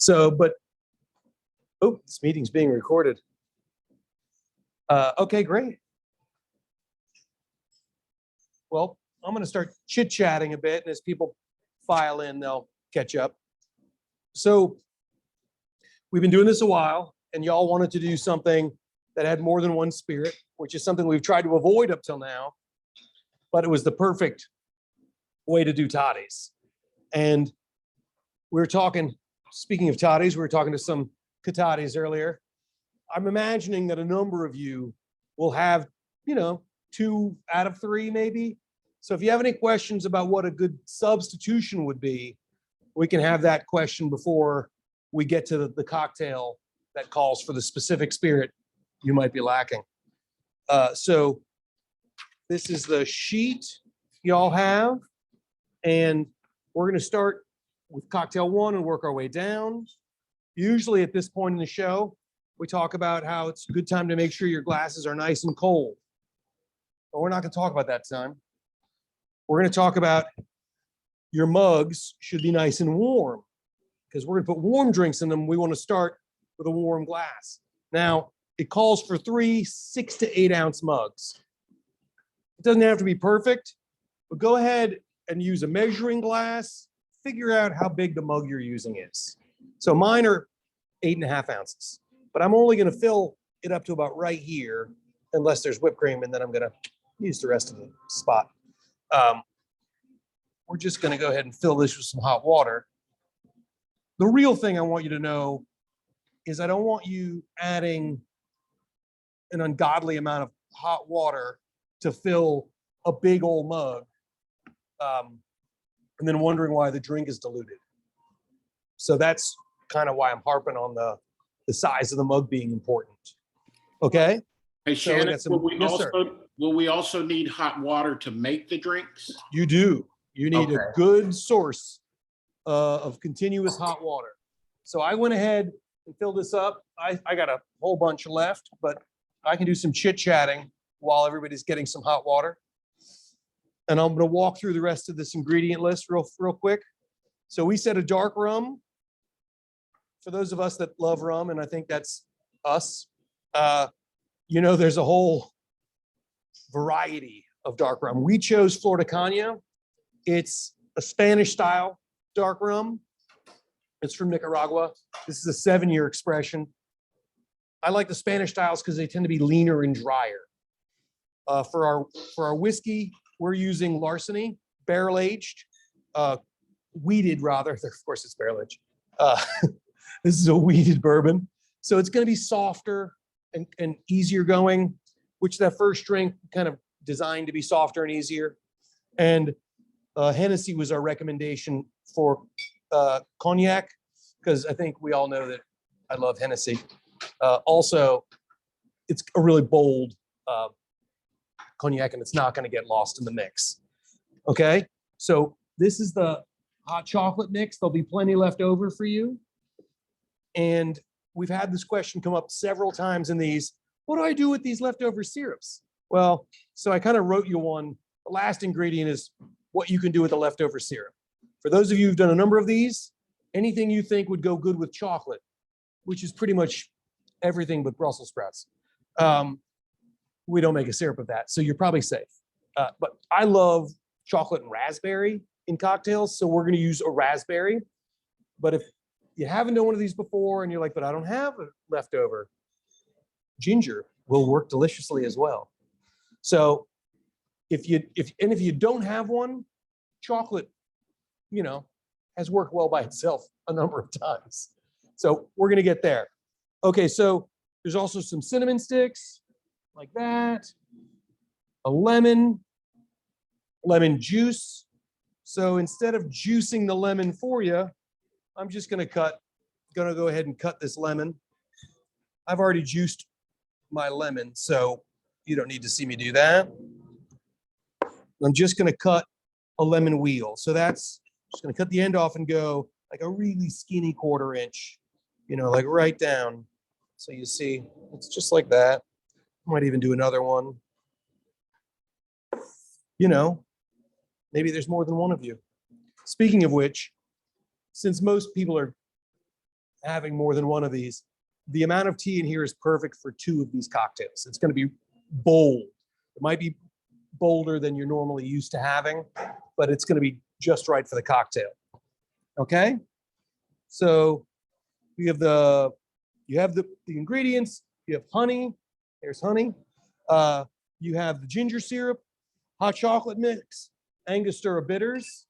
So, but, oh, this meeting's being recorded. Okay, great. Well, I'm going to start chit-chatting a bit, and as people file in, they'll catch up. So we've been doing this a while, and y'all wanted to do something that had more than one spirit, which is something we've tried to avoid up till now, but it was the perfect way to do toddies. And we were talking, speaking of toddies, we were talking to some toddies earlier. I'm imagining that a number of you will have, 2 out of 3 maybe. So if you have any questions about what a good substitution would be, we can have that question before we get to the cocktail that calls for the specific spirit you might be lacking. So this is the sheet y'all have, and we're going to start with cocktail 1 and work our way down. Usually at this point in the show, we talk about how it's a good time to make sure your glasses are nice and cold. But we're not going to talk about that time. We're going to talk about your mugs should be nice and warm, because we're going to put warm drinks in them. We want to start with a warm glass. Now, it calls for 3 6 to 8 ounce mugs. It doesn't have to be perfect, but go ahead and use a measuring glass. Figure out how big the mug you're using is. So mine are 8.5 ounces, but I'm only going to fill it up to about right here, unless there's whipped cream, and then I'm going to use the rest of the spot. We're just going to go ahead and fill this with some hot water. The real thing I want you to know is I don't want you adding an ungodly amount of hot water to fill a big old mug, and then wondering why the drink is diluted. So that's kind of why I'm harping on the size of the mug being important. Okay? Hey, So Shannon, yes, will we also need hot water to make the drinks? You do. You need Okay. a good source of continuous hot water. So I went ahead and filled this up. I got a whole bunch left, but I can do some chit-chatting while everybody's getting some hot water. And I'm going to walk through the rest of this ingredient list real quick. So we said a dark rum. For those of us that love rum, and I think that's us, there's a whole variety of dark rum. We chose Flor de Cana. It's a Spanish style dark rum. It's from Nicaragua. This is a 7-year expression. I like the Spanish styles because they tend to be leaner and drier. For our whiskey, we're using Larceny, barrel aged, weeded rather. Of course, it's barrel aged. This is a weeded bourbon, so it's going to be softer and easier going, which that first drink kind of designed to be softer and easier. And Hennessy was our recommendation for cognac, because I think we all know that I love Hennessy. Also, it's a really bold cognac, and it's not going to get lost in the mix. Okay, so this is the hot chocolate mix. There'll be plenty left over for you. And we've had this question come up several times in these. What do I do with these leftover syrups? Well, so I kind of wrote you one. The last ingredient is what you can do with the leftover syrup. For those of you who've done a number of these, anything you think would go good with chocolate, which is pretty much everything but Brussels sprouts. We don't make a syrup of that, so you're probably safe. But I love chocolate and raspberry in cocktails, so we're going to use a raspberry. But if you haven't done one of these before and you're like, but I don't have a leftover, ginger will work deliciously as well. So if you don't have one, chocolate, has worked well by itself a number of times. So we're going to get there. Okay, so there's also some cinnamon sticks like that, a lemon juice. So instead of juicing the lemon for you, I'm just going to go ahead and cut this lemon. I've already juiced my lemon, so you don't need to see me do that. I'm just going to cut a lemon wheel. So that's just going to cut the end off and go like a really skinny 1/4 inch, like right down. So you see, it's just like that. Might even do another one. Maybe there's more than one of you. Speaking of which, since most people having more than one of these. The amount of tea in here is perfect for 2 of these cocktails. It's going to be bold. It might be bolder than you're normally used to having, but it's going to be just right for the cocktail. Okay? So you have the ingredients. You have honey. There's honey. You have the ginger syrup, hot chocolate mix, Angostura bitters.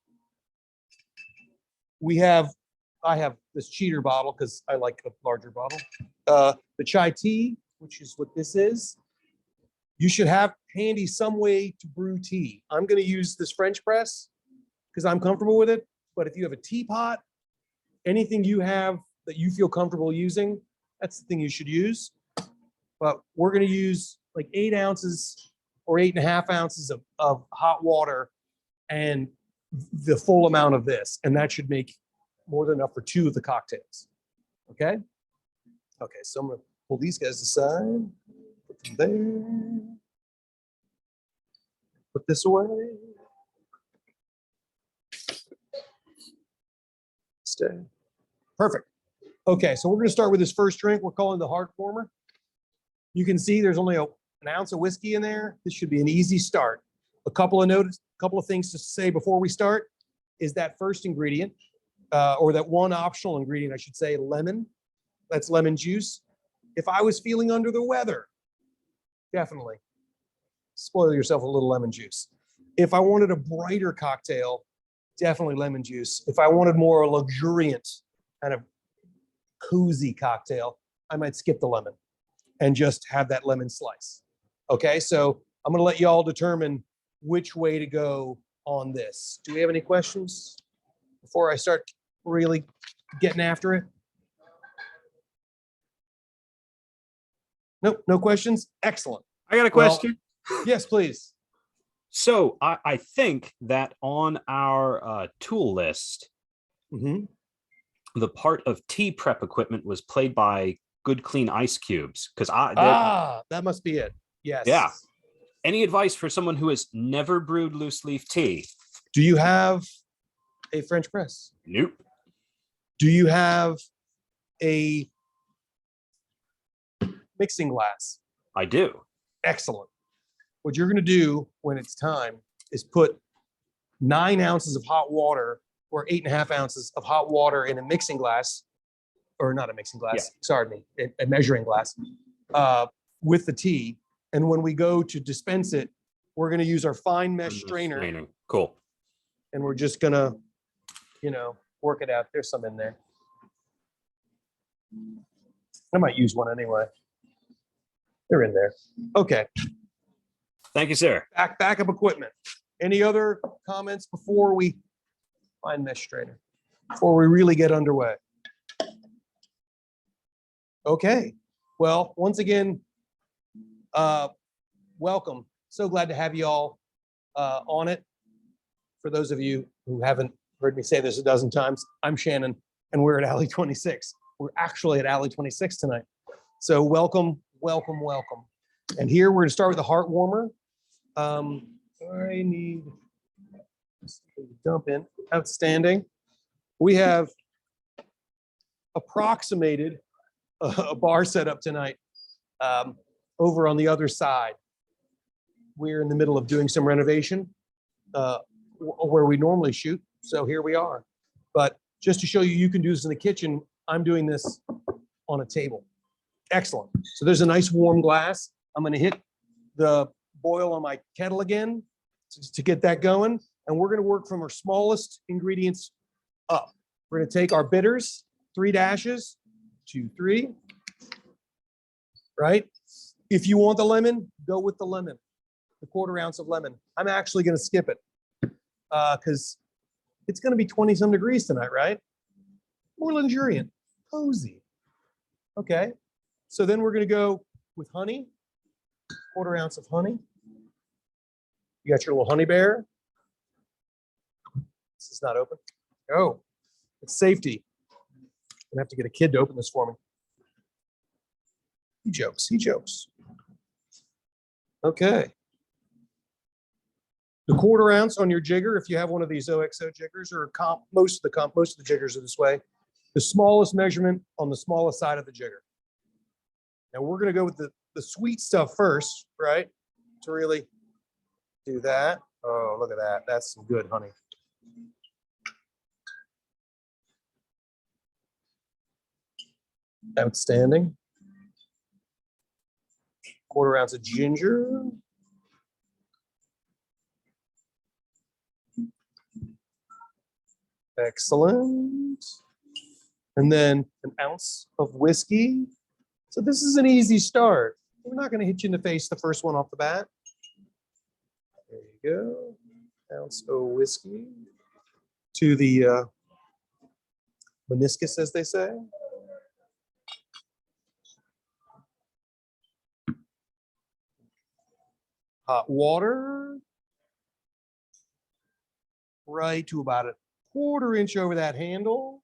I have this cheater bottle because I like a larger bottle. The chai tea, which is what this is. You should have handy some way to brew tea. I'm going to use this French press because I'm comfortable with it. But if you have a teapot, anything you have that you feel comfortable using, that's the thing you should use. But we're going to use like 8 ounces or 8.5 ounces of hot water and the full amount of this. And that should make more than enough for 2 of the cocktails. Okay? Okay, so I'm going to pull these guys aside. Put them there. Put this away. Stay. Perfect. Okay, so we're going to start with this first drink. We're calling the heart warmer. You can see there's only an ounce of whiskey in there. This should be an easy start. A couple of things to say before we start is that first ingredient, or that one optional ingredient, I should say, lemon. That's lemon juice. If I was feeling under the weather, definitely spoil yourself a little lemon juice. If I wanted a brighter cocktail, definitely lemon juice. If I wanted more luxuriant, kind of cozy cocktail, I might skip the lemon and just have that lemon slice. Okay, so I'm going to let you all determine which way to go on this. Do we have any questions before I start really getting after it? Nope, no questions? Excellent. I got a question. Well, yes, please. So I think that on our tool list, the part of tea prep equipment was played by Good Clean Ice Cubes. Because that must be it. Yes. Yeah. Any advice for someone who has never brewed loose leaf tea? Do you have a French press? Nope. Do you have a mixing glass? I do. Excellent. What you're going to do when it's time is put 9 ounces of hot water or 8.5 ounces of hot water in a mixing glass, or not a mixing glass, sorry, a measuring glass, with the tea. And when we go to dispense it, we're going to use our fine mesh strainer. Cool. And we're just going to, work it out. There's some in there. I might use one anyway. They're in there. Okay. Thank you, sir. Backup equipment. Any other comments before we find mesh strainer? Before we really get underway? Okay. Well, once again, welcome. So glad to have you all on it. For those of you who haven't heard me say this a dozen times, I'm Shannon, and we're at Alley 26. We're actually at Alley 26 tonight. So welcome, welcome, welcome. And here we're going to start with the heart warmer. I need to dump in. Outstanding. We have approximated a bar setup tonight over on the other side. We're in the middle of doing some renovation where we normally shoot. So here we are. But just to show you, you can do this in the kitchen. I'm doing this on a table. Excellent. So there's a nice warm glass. I'm going to hit the boil on my kettle again to get that going. And we're going to work from our smallest ingredients up. We're going to take our bitters, 3 dashes, 2, 3, right? If you want the lemon, go with the lemon, the 1/4 ounce of lemon. I'm actually going to skip it because it's going to be 20-some degrees tonight, right? More luxuriant, cozy. Okay. So then we're going to go with honey, 1/4 ounce of honey. You got your little honey bear. This is not open. Oh, it's safety. I'm gonna have to get a kid to open this for me. He jokes. He jokes. Okay. The 1/4 ounce on your jigger, if you have one of these OXO jiggers, or most of the jiggers are this way. the smallest measurement on the smallest side of the jigger. Now we're going to go with the sweet stuff first, right? To really do that. Oh, look at that. That's some good honey. Outstanding. 1/4 ounce of ginger. Excellent. And then an ounce of whiskey. So this is an easy start. We're not going to hit you in the face the first one off the bat. There you go. Ounce of whiskey to the meniscus, as they say. Hot water. Right to about a 1/4 inch over that handle.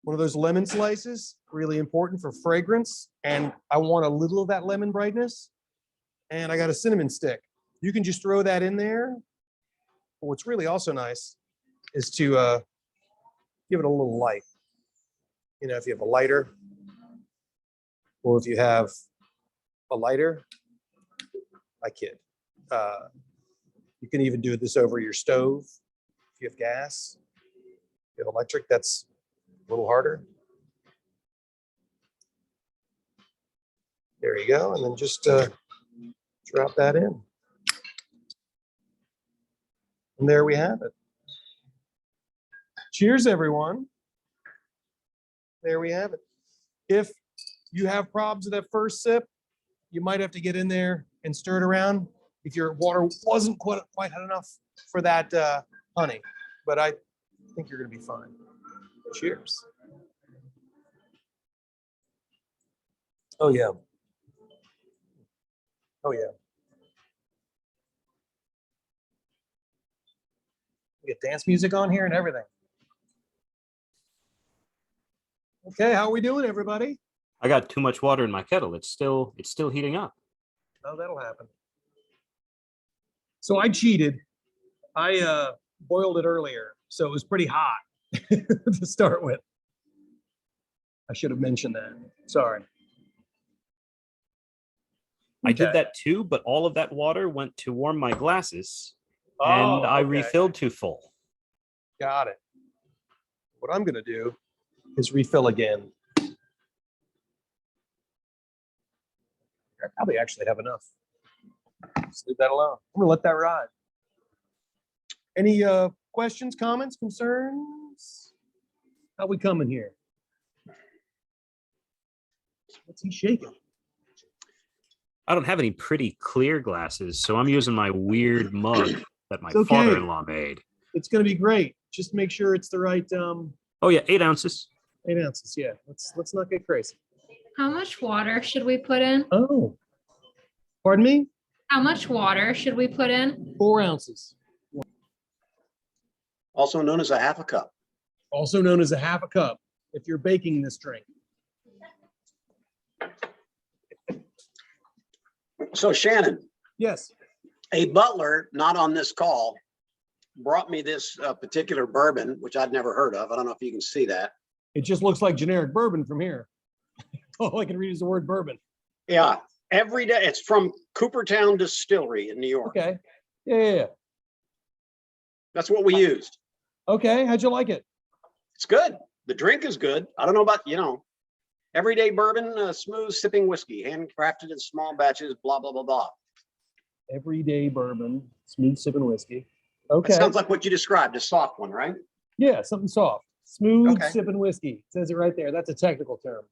One of those lemon slices, really important for fragrance. And I want a little of that lemon brightness. And I got a cinnamon stick. You can just throw that in there. But what's really also nice is to give it a little light. You know, if you have a lighter, or if you have a lighter, I kid. You can even do this over your stove. If you have gas, if you have electric, that's a little harder. There you go. And then just drop that in. And there we have it. Cheers, everyone. There we have it. If you have problems with that first sip, you might have to get in there and stir it around if your water wasn't quite hot enough for that honey. But I think you're going to be fine. Cheers. Oh, yeah. Oh, yeah. We get dance music on here and everything. Okay, how are we doing, everybody? I got too much water in my kettle. It's still heating up. Oh, that'll happen. So I cheated. I boiled it earlier, so it was pretty hot to start with. I should have mentioned that. Sorry. I did Okay. that too, but all of that water went to warm my glasses, Oh, and I okay. refilled too full. Got it. What I'm going to do is refill again. I probably actually have enough. Just leave that alone. I'm going to let that ride. Any questions, comments, concerns? How we coming here? What's he shaking? I don't have any pretty clear glasses, so I'm using my weird mug that my It's okay. father-in-law made. It's going to be great. Just make sure it's the right Oh yeah, 8 ounces. 8 ounces. Yeah, let's not get crazy. How much water should we put in? Oh, pardon me? How much water should we put in? 4 ounces. Also known as a 1/2 cup. Also known as a 1/2 cup if you're baking this drink. So Shannon, Yes. a butler not on this call brought me this particular bourbon, which I'd never heard of. I don't know if you can see that. It just looks like generic bourbon from here. All I can read is the word bourbon. Yeah, every day. It's from Coopertown Distillery in New York. Okay. Yeah. That's what we used. Okay. How'd you like it? It's good. The drink is good. I don't know about, everyday bourbon, smooth sipping whiskey, handcrafted in small batches, blah, blah, blah, blah. Everyday bourbon, smooth sipping whiskey. That Okay. sounds like what you described, a soft one, right? Yeah, something soft. Smooth Okay. sipping whiskey. It says it right there. That's a technical term.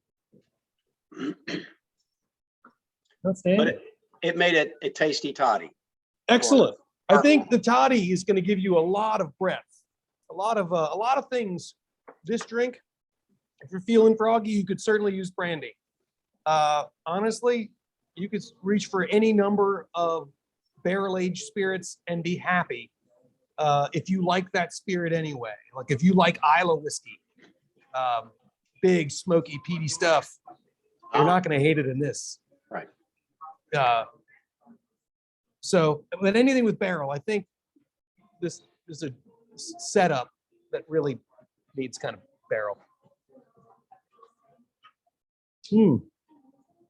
Outstanding. But it made it a tasty toddy. Excellent. I think the toddy is going to give you a lot of breadth, a lot of things. This drink, if you're feeling froggy, you could certainly use brandy. Honestly, you could reach for any number of barrel-aged spirits and be happy. If you like that spirit anyway, like if you like Isla whiskey, big, smoky, peaty stuff, you're not going to hate it in this. Right. But anything with barrel, I think this is a setup that really needs kind of barrel.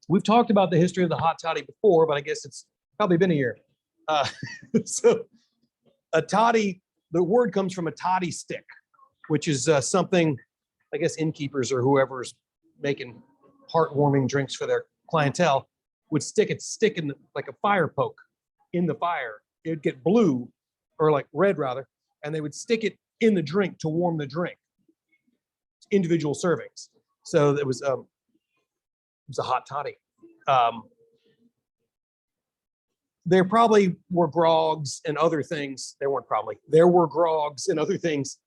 We've talked about the history of the hot toddy before, but I guess it's probably been a year. So a toddy, the word comes from a toddy stick, which is something, I guess innkeepers or whoever's making heartwarming drinks for their clientele would stick in like a fire poke in the fire. It would get blue or like red rather, and they would stick it in the drink to warm the drink. Individual servings. So it was a hot toddy. There probably were grogs and other things. There weren't probably. There were grogs and other things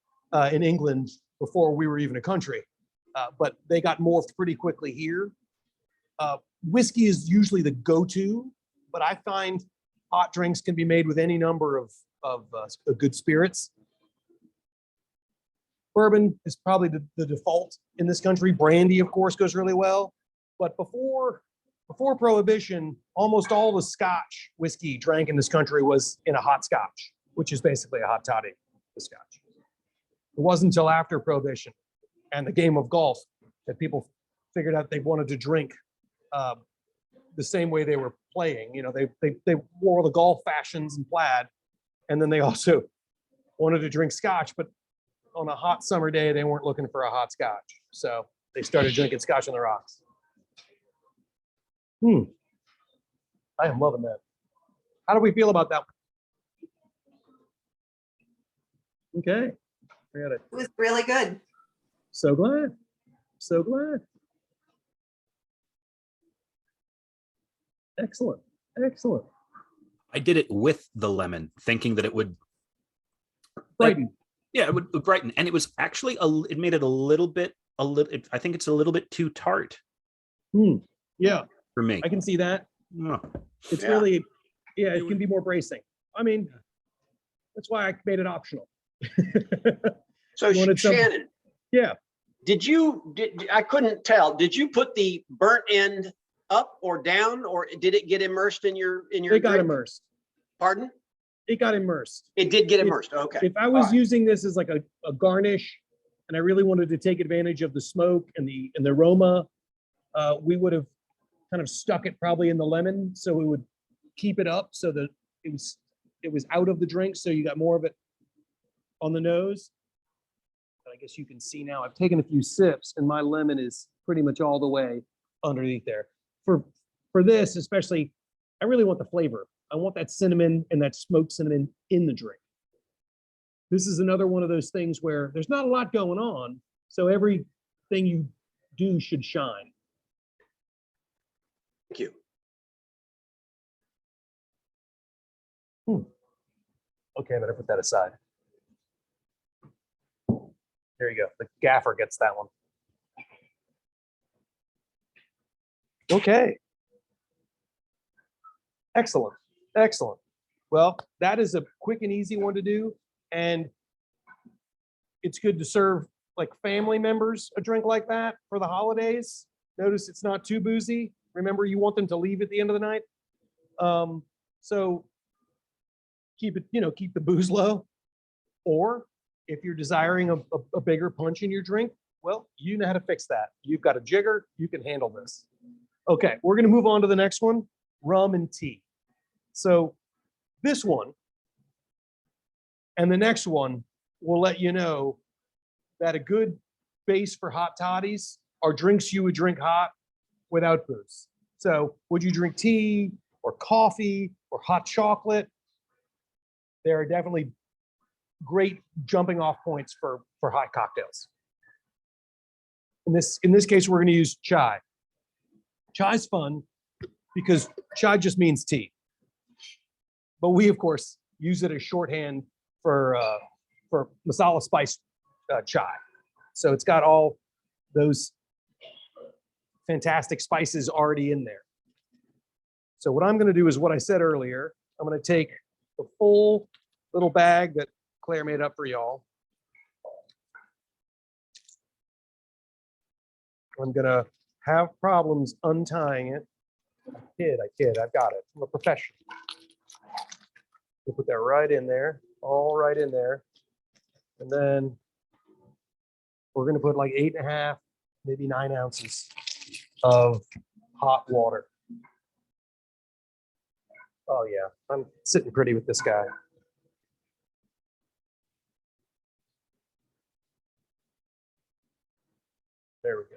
in England before we were even a country, but they got morphed pretty quickly here. Whiskey is usually the go-to, but I find hot drinks can be made with any number of good spirits. Bourbon is probably the default in this country. Brandy, of course, goes really well. But before Prohibition, almost all the Scotch whiskey drank in this country was in a hot Scotch, which is basically a hot toddy with Scotch. It wasn't until after Prohibition and the game of golf that people figured out they wanted to drink the same way they were playing. You know, they wore the golf fashions and plaid, and then they also wanted to drink Scotch, but on a hot summer day, they weren't looking for a hot Scotch. So they started drinking Scotch on the rocks. I am loving that. How do we feel about that one? Okay. I got it. It was really good. So glad. So glad. Excellent. Excellent. I did it with the lemon, thinking that it would Brighten. Yeah, it would brighten, and it was actually it made it I think it's a little bit too tart Yeah, for me. I can see that. Oh. It's Yeah. really, yeah, it can be more bracing. I mean, that's why I made it optional. So You wanted some- Shannon, Yeah, I couldn't tell. Did you put the burnt end up or down, or did it get immersed in your it got drink? immersed. Pardon? It got immersed. It did get If- immersed. Okay. If I was Alright. using this as like a garnish, and I really wanted to take advantage of the smoke and the aroma, we would have kind of stuck it probably in the lemon, so we would keep it up so that it was out of the drink, so you got more of it on the nose. But I guess you can see now I've taken a few sips, and my lemon is pretty much all the way underneath there. For this especially, I really want the flavor. I want that cinnamon and that smoked cinnamon in the drink. This is another one of those things where there's not a lot going on, so everything you do should shine. Thank you. Okay, I better put that aside. There you go. The gaffer gets that one. Okay. Excellent. Excellent. Well, that is a quick and easy one to do. And it's good to serve like family members a drink like that for the holidays. Notice it's not too boozy. Remember, you want them to leave at the end of the night. So keep it, keep the booze low. Or if you're desiring a bigger punch in your drink, well, you know how to fix that. You've got a jigger, you can handle this. Okay, we're gonna move on to the next one, rum and tea. So this one and the next one will let you know that a good base for hot toddies are drinks you would drink hot without booze. So would you drink tea or coffee or hot chocolate? There are definitely great jumping off points for hot cocktails. In this case, we're going to use chai. Chai's fun because chai just means tea. But we, of course, use it as shorthand for masala spice chai. So it's got all those fantastic spices already in there. So what I'm going to do is what I said earlier. I'm going to take the full little bag that Claire made up for y'all. I'm going to have problems untying it. I kid, I've got it. I'm a professional. We'll put that right in there, all right in there. And then We're gonna put like 8.5, maybe 9 ounces of hot water. Oh yeah, I'm sitting pretty with this guy. There we go.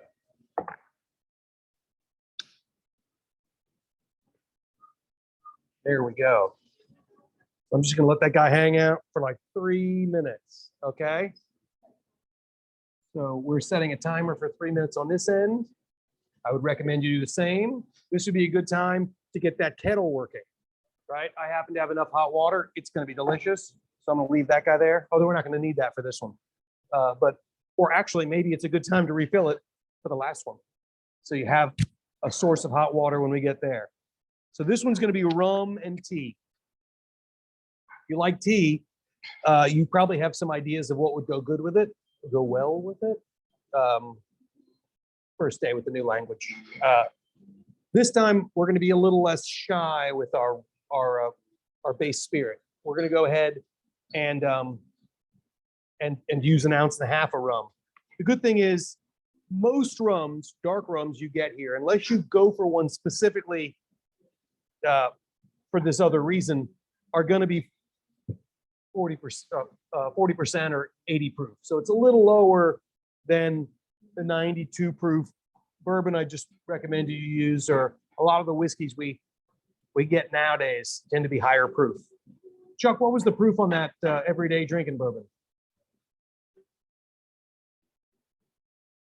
There we go. I'm just gonna let that guy hang out for like 3 minutes, okay? So we're setting a timer for 3 minutes on this end. I would recommend you do the same. This would be a good time to get that kettle working, right? I happen to have enough hot water. It's gonna be delicious. So I'm gonna leave that guy there. Although we're not gonna need that for this one. Or actually maybe it's a good time to refill it for the last one. So you have a source of hot water when we get there. So this one's gonna be rum and tea. If you like tea, you probably have some ideas of what would go good with it, go well with it. First day with the new language. This time we're going to be a little less shy with our base spirit. We're going to go ahead and use 1.5 ounces of rum. The good thing is most rums, dark rums you get here, unless you go for one specifically for this other reason, are going to be 40% or 80 proof. So it's a little lower than the 92 proof bourbon I just recommend you use, or a lot of the whiskeys we get nowadays tend to be higher proof. Chuck, what was the proof on that everyday drinking bourbon?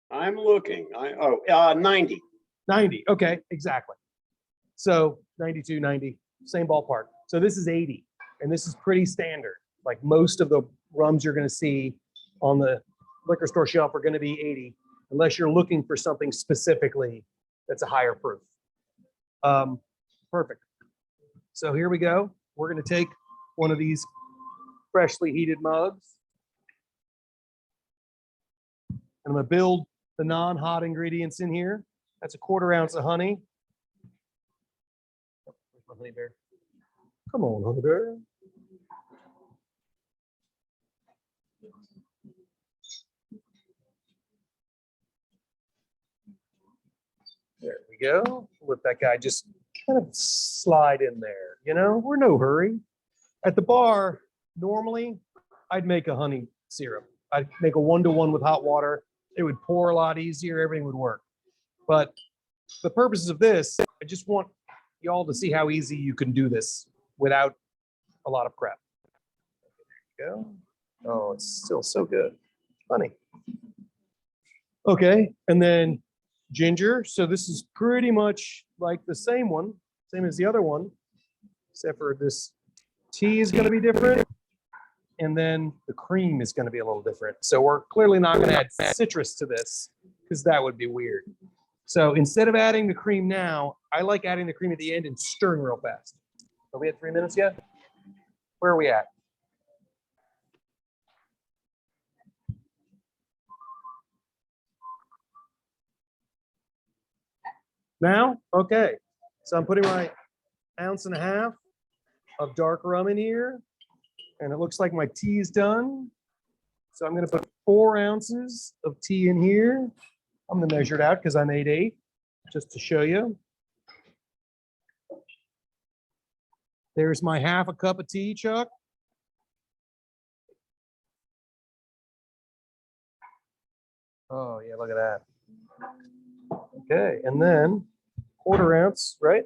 I'm looking. 90. 90. Okay, exactly. So 92, 90, same ballpark. So this is 80, and this is pretty standard. Like most of the rums you're going to see on the liquor store shelf are going to be 80, unless you're looking for something specifically that's a higher proof. Perfect. So here we go. We're going to take one of these freshly heated mugs. And I'm going to build the non-hot ingredients in here. That's 1/4 ounce of honey. Oh, where's my honey bear? Come on, honey bear. There we go. Let that guy just kind of slide in there. You know, we're no hurry. At the bar, normally I'd make a honey syrup. I'd make a 1-to-1 with hot water. It would pour a lot easier. Everything would work. But the purposes of this, I just want y'all to see how easy you can do this without a lot of prep. There you go. Oh, it's still so good. Honey. Okay, and then ginger. So this is pretty much like the same one, same as the other one, except for this tea is going to be different. And then the cream is going to be a little different. So we're clearly not going to add citrus to this because that would be weird. So instead of adding the cream now, I like adding the cream at the end and stirring real fast. Are we at 3 minutes yet? Where are we at? Now? Okay. So I'm putting my 1.5 ounces of dark rum in here. And it looks like my tea is done. So I'm going to put 4 ounces of tea in here. I'm going to measure it out because I made 8 just to show you. There's my 1/2 cup of tea, Chuck. Oh, yeah, look at that. Okay, and then 1/4 ounce, right?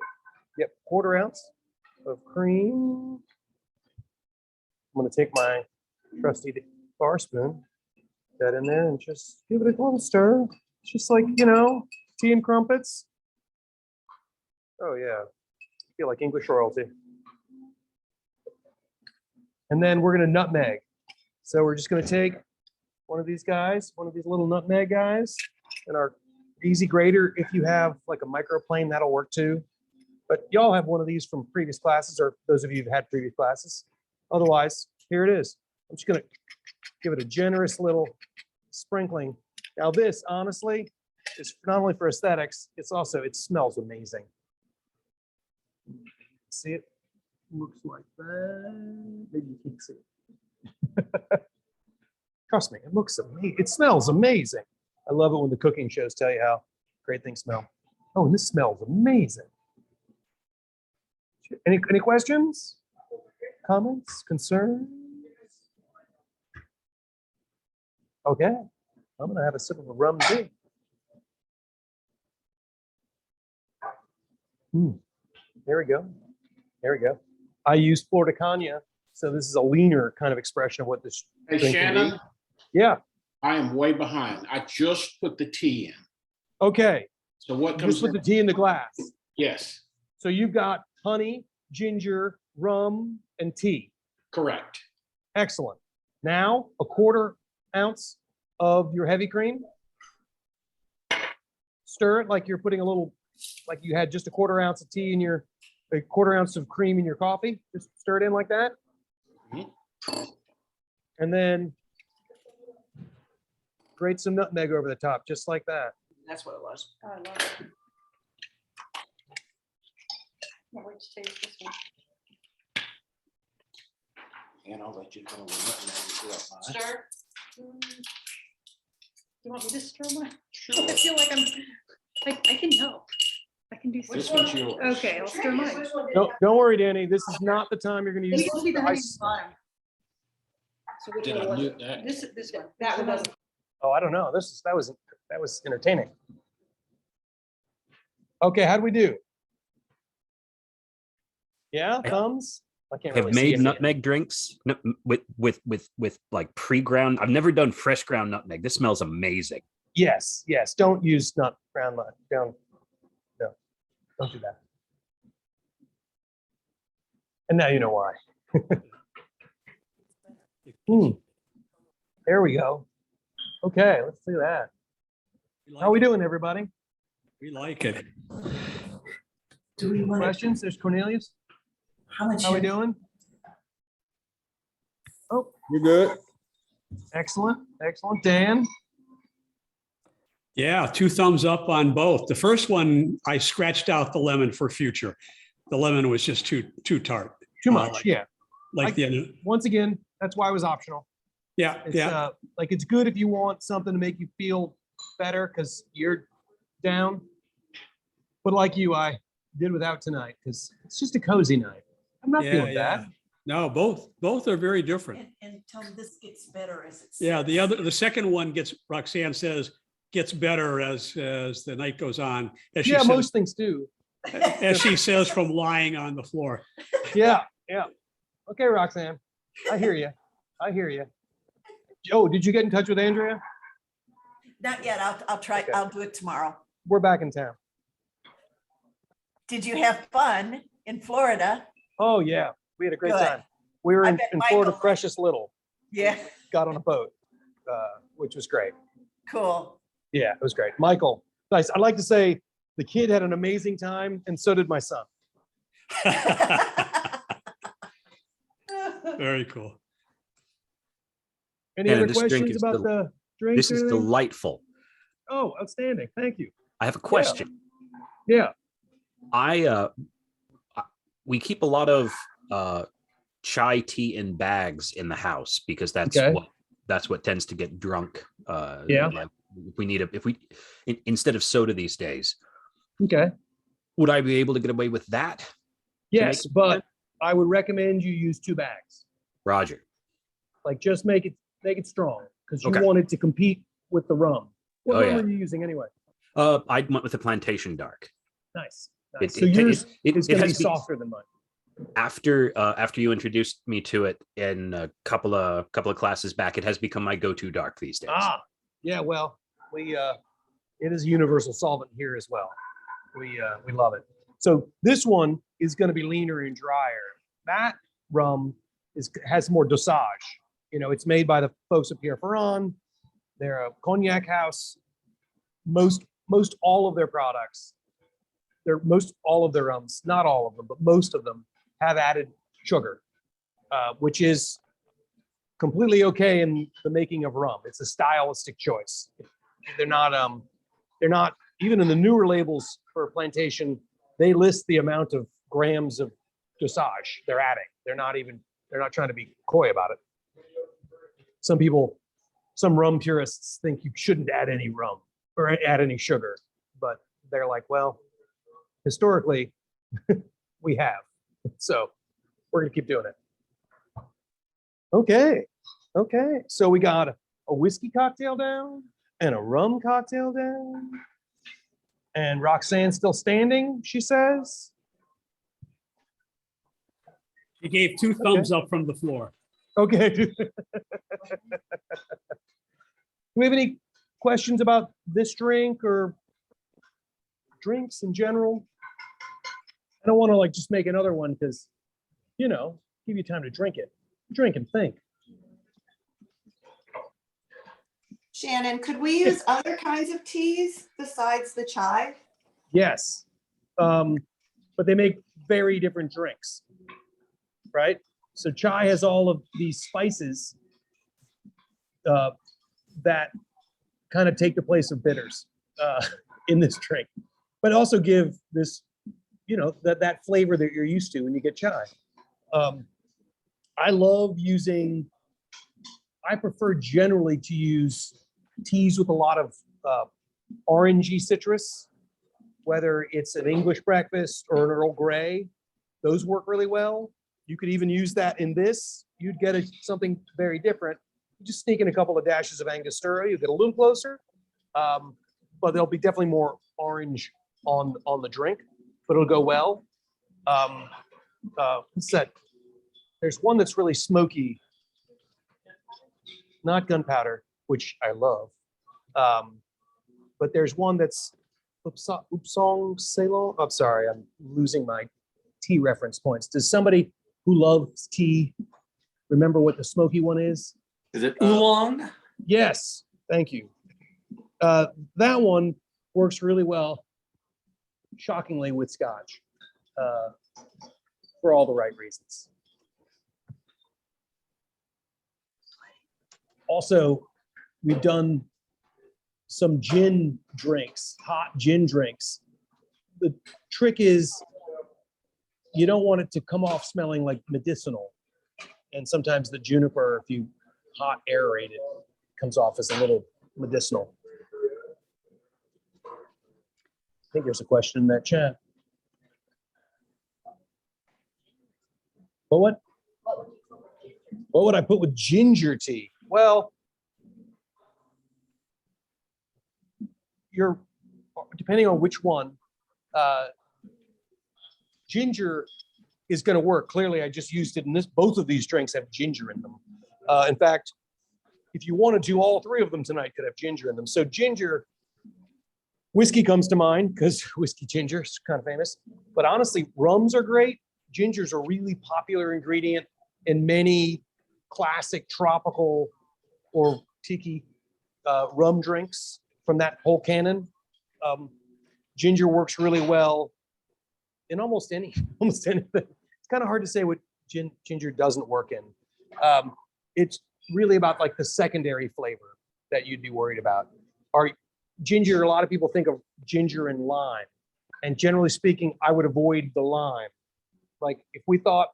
Yep, 1/4 ounce of cream. I'm going to take my trusty bar spoon, put that in there, and just give it a little stir. It's just like, you know, tea and crumpets. Oh, yeah. I feel like English royalty. And then we're going to nutmeg. So we're just going to take one of these guys, one of these little nutmeg guys, and our easy grater. If you have like a microplane, that'll work too. But y'all have one of these from previous classes, or those of you who've had previous classes. Otherwise, here it is. I'm just going to give it a generous little sprinkling. Now this, honestly, is not only for aesthetics, it's also, it smells amazing. See it? Looks like that. Maybe you can't see it. Trust me, it looks amazing. It smells amazing. I love it when the cooking shows tell you how great things smell. Oh, and this smells amazing. Any questions? Comments? Concerns? Okay, I'm gonna have a sip of a rum tea. There we go. There we go. I use Flor Cana, so this is a leaner kind of expression of what this Hey, drink can Shannon, be. Yeah. I am way behind. I just put the tea in. Okay. So what You comes just put the next? tea in the glass. Yes, So you've got honey, ginger, rum, and tea. correct. Excellent. Now a 1/4 ounce of your heavy cream. Stir it like you're putting a little, like you had just a 1/4 ounce of tea in your, a 1/4 ounce of cream in your coffee. Just stir it in like that. Mhm. And then grate some nutmeg over the top, just like that. That's what it was. Oh, I love it. Can't wait to taste this one. And I'll let you know when that is up. Stir. You want me to stir mine? Sure. I feel like I can help. I can do This something. one's yours. Okay, I'll stir mine. Don't worry, Danny. This is not the time you're going to use This will be the ice. bottom. So which Did one I was mute it? that? This one. That one doesn't. Oh, I don't know. That was entertaining. Okay, how'd we do? Yeah, thumbs. I can't Have really see made anything. nutmeg drinks with like pre-ground. I've never done fresh ground nutmeg. This smells amazing. Yes, yes. Don't use ground nut. Don't do that. And now you know why. There we go. Okay, let's do that. How are we doing, everybody? We like it. Do we want to, Questions? There's Cornelius. how much? How we doing? Oh, You're good. excellent, excellent. Dan? Yeah, 2 thumbs up on both. The first one, I scratched out the lemon for future. The lemon was just too tart. Too much, yeah. Like the other. Once again, that's why it was optional. Yeah, It's yeah. like it's good if you want something to make you feel better because you're down. But like you, I did without tonight because it's just a cozy night. I'm not Yeah, feeling yeah. bad. No, both are very different. And tell me this gets better as it's. Yeah, the second one Roxanne says, gets better as the night goes on. As she Yeah, says, most things do. as she says, from lying on the floor. Yeah, yeah. Okay, Roxanne, I hear you. I hear you. Oh, did you get in touch with Andrea? Not yet. I'll try. Okay. I'll do it tomorrow. We're back in town. Did you have fun in Florida? Oh, yeah. We had a great Good. time. We were I in bet Florida, Michael- precious little. Yeah, Got on a boat, which was great. cool. Yeah, it was great. Michael, nice. I'd like to say the kid had an amazing time, and so did my son. Very cool. Any And other this drink questions is about the drink? This is delightful. Oh, outstanding. Thank you. I have a question. Yeah. We keep a lot of chai tea in bags in the house because that's Okay. what tends to get drunk. Yeah. Like if we need instead of soda these days, Okay. would I be able to get away with that? Yes, make it but I would recommend you use 2 bags. Roger. Like just make it strong because you Okay. want it to compete with the rum. What Oh, rum yeah. are you using anyway? I went with the Plantation Dark. Nice. Nice. It- So it ta- yours it- is it going to has be been- softer than mine. After you introduced me to it in a couple of classes back, it has become my go-to dark these days. Yeah. Well, it is a universal solvent here as well. We love it. So this one is going to be leaner and drier. That rum has more dosage. You know, it's made by the folks up here, Ferran. They're a cognac house. Most all of their products, all of their rums, not all of them, but most of them have added sugar, which is completely okay in the making of rum. It's a stylistic choice. They're not even in the newer labels for Plantation, they list the amount of grams of dosage they're adding. They're not trying to be coy about it. Some people some rum purists think you shouldn't add any rum or add any sugar, but they're like, well, historically, we have. So we're gonna keep doing it. Okay, okay. So we got a whiskey cocktail down and a rum cocktail down. And Roxanne's still standing, she says. He gave two thumbs up from the floor. Okay. Do we have any questions about this drink or drinks in general? I don't want to like just make another one because, you know, give you time to drink it. Drink and think. Shannon, could we use other kinds of teas besides the chai? Yes. But they make very different drinks, right? So chai has all of these spices that kind of take the place of bitters in this drink, but also give this, you know, that flavor that you're used to when you get chai. I love using, I prefer generally to use teas with a lot of orangey citrus, whether it's an English breakfast or an Earl Grey. Those work really well. You could even use that in this. You'd get something very different. You just sneak in a couple of dashes of Angostura, you get a little closer, but there'll be definitely more orange on the drink, but it'll go well. What's that? There's one that's really smoky, not gunpowder, which I love. But there's one that's Oopsong Ceylon. I'm sorry, I'm losing my tea reference points. Does somebody who loves tea remember what the smoky one is? Is it oolong? Yes, thank you. That one works really well, shockingly, with scotch for all the right reasons. Also, we've done some gin drinks, hot gin drinks. The trick is you don't want it to come off smelling like medicinal. And sometimes the juniper, if you hot aerate it, comes off as a little medicinal. I think there's a question in that chat. But what would I put with ginger tea? Well, you're depending on which one, ginger is going to work. Clearly, I just used it in this. Both of these drinks have ginger in them. In fact, if you want to do all three of them tonight, could have ginger in them. So ginger, whiskey comes to mind because whiskey ginger is kind of famous. But honestly, rums are great. Ginger's a really popular ingredient in many classic tropical or tiki rum drinks from that whole canon. Ginger works really well in almost anything. It's kind of hard to say what ginger doesn't work in. It's really about like the secondary flavor that you'd be worried about. Ginger, a lot of people think of ginger and lime. And generally speaking, I would avoid the lime. Like if we thought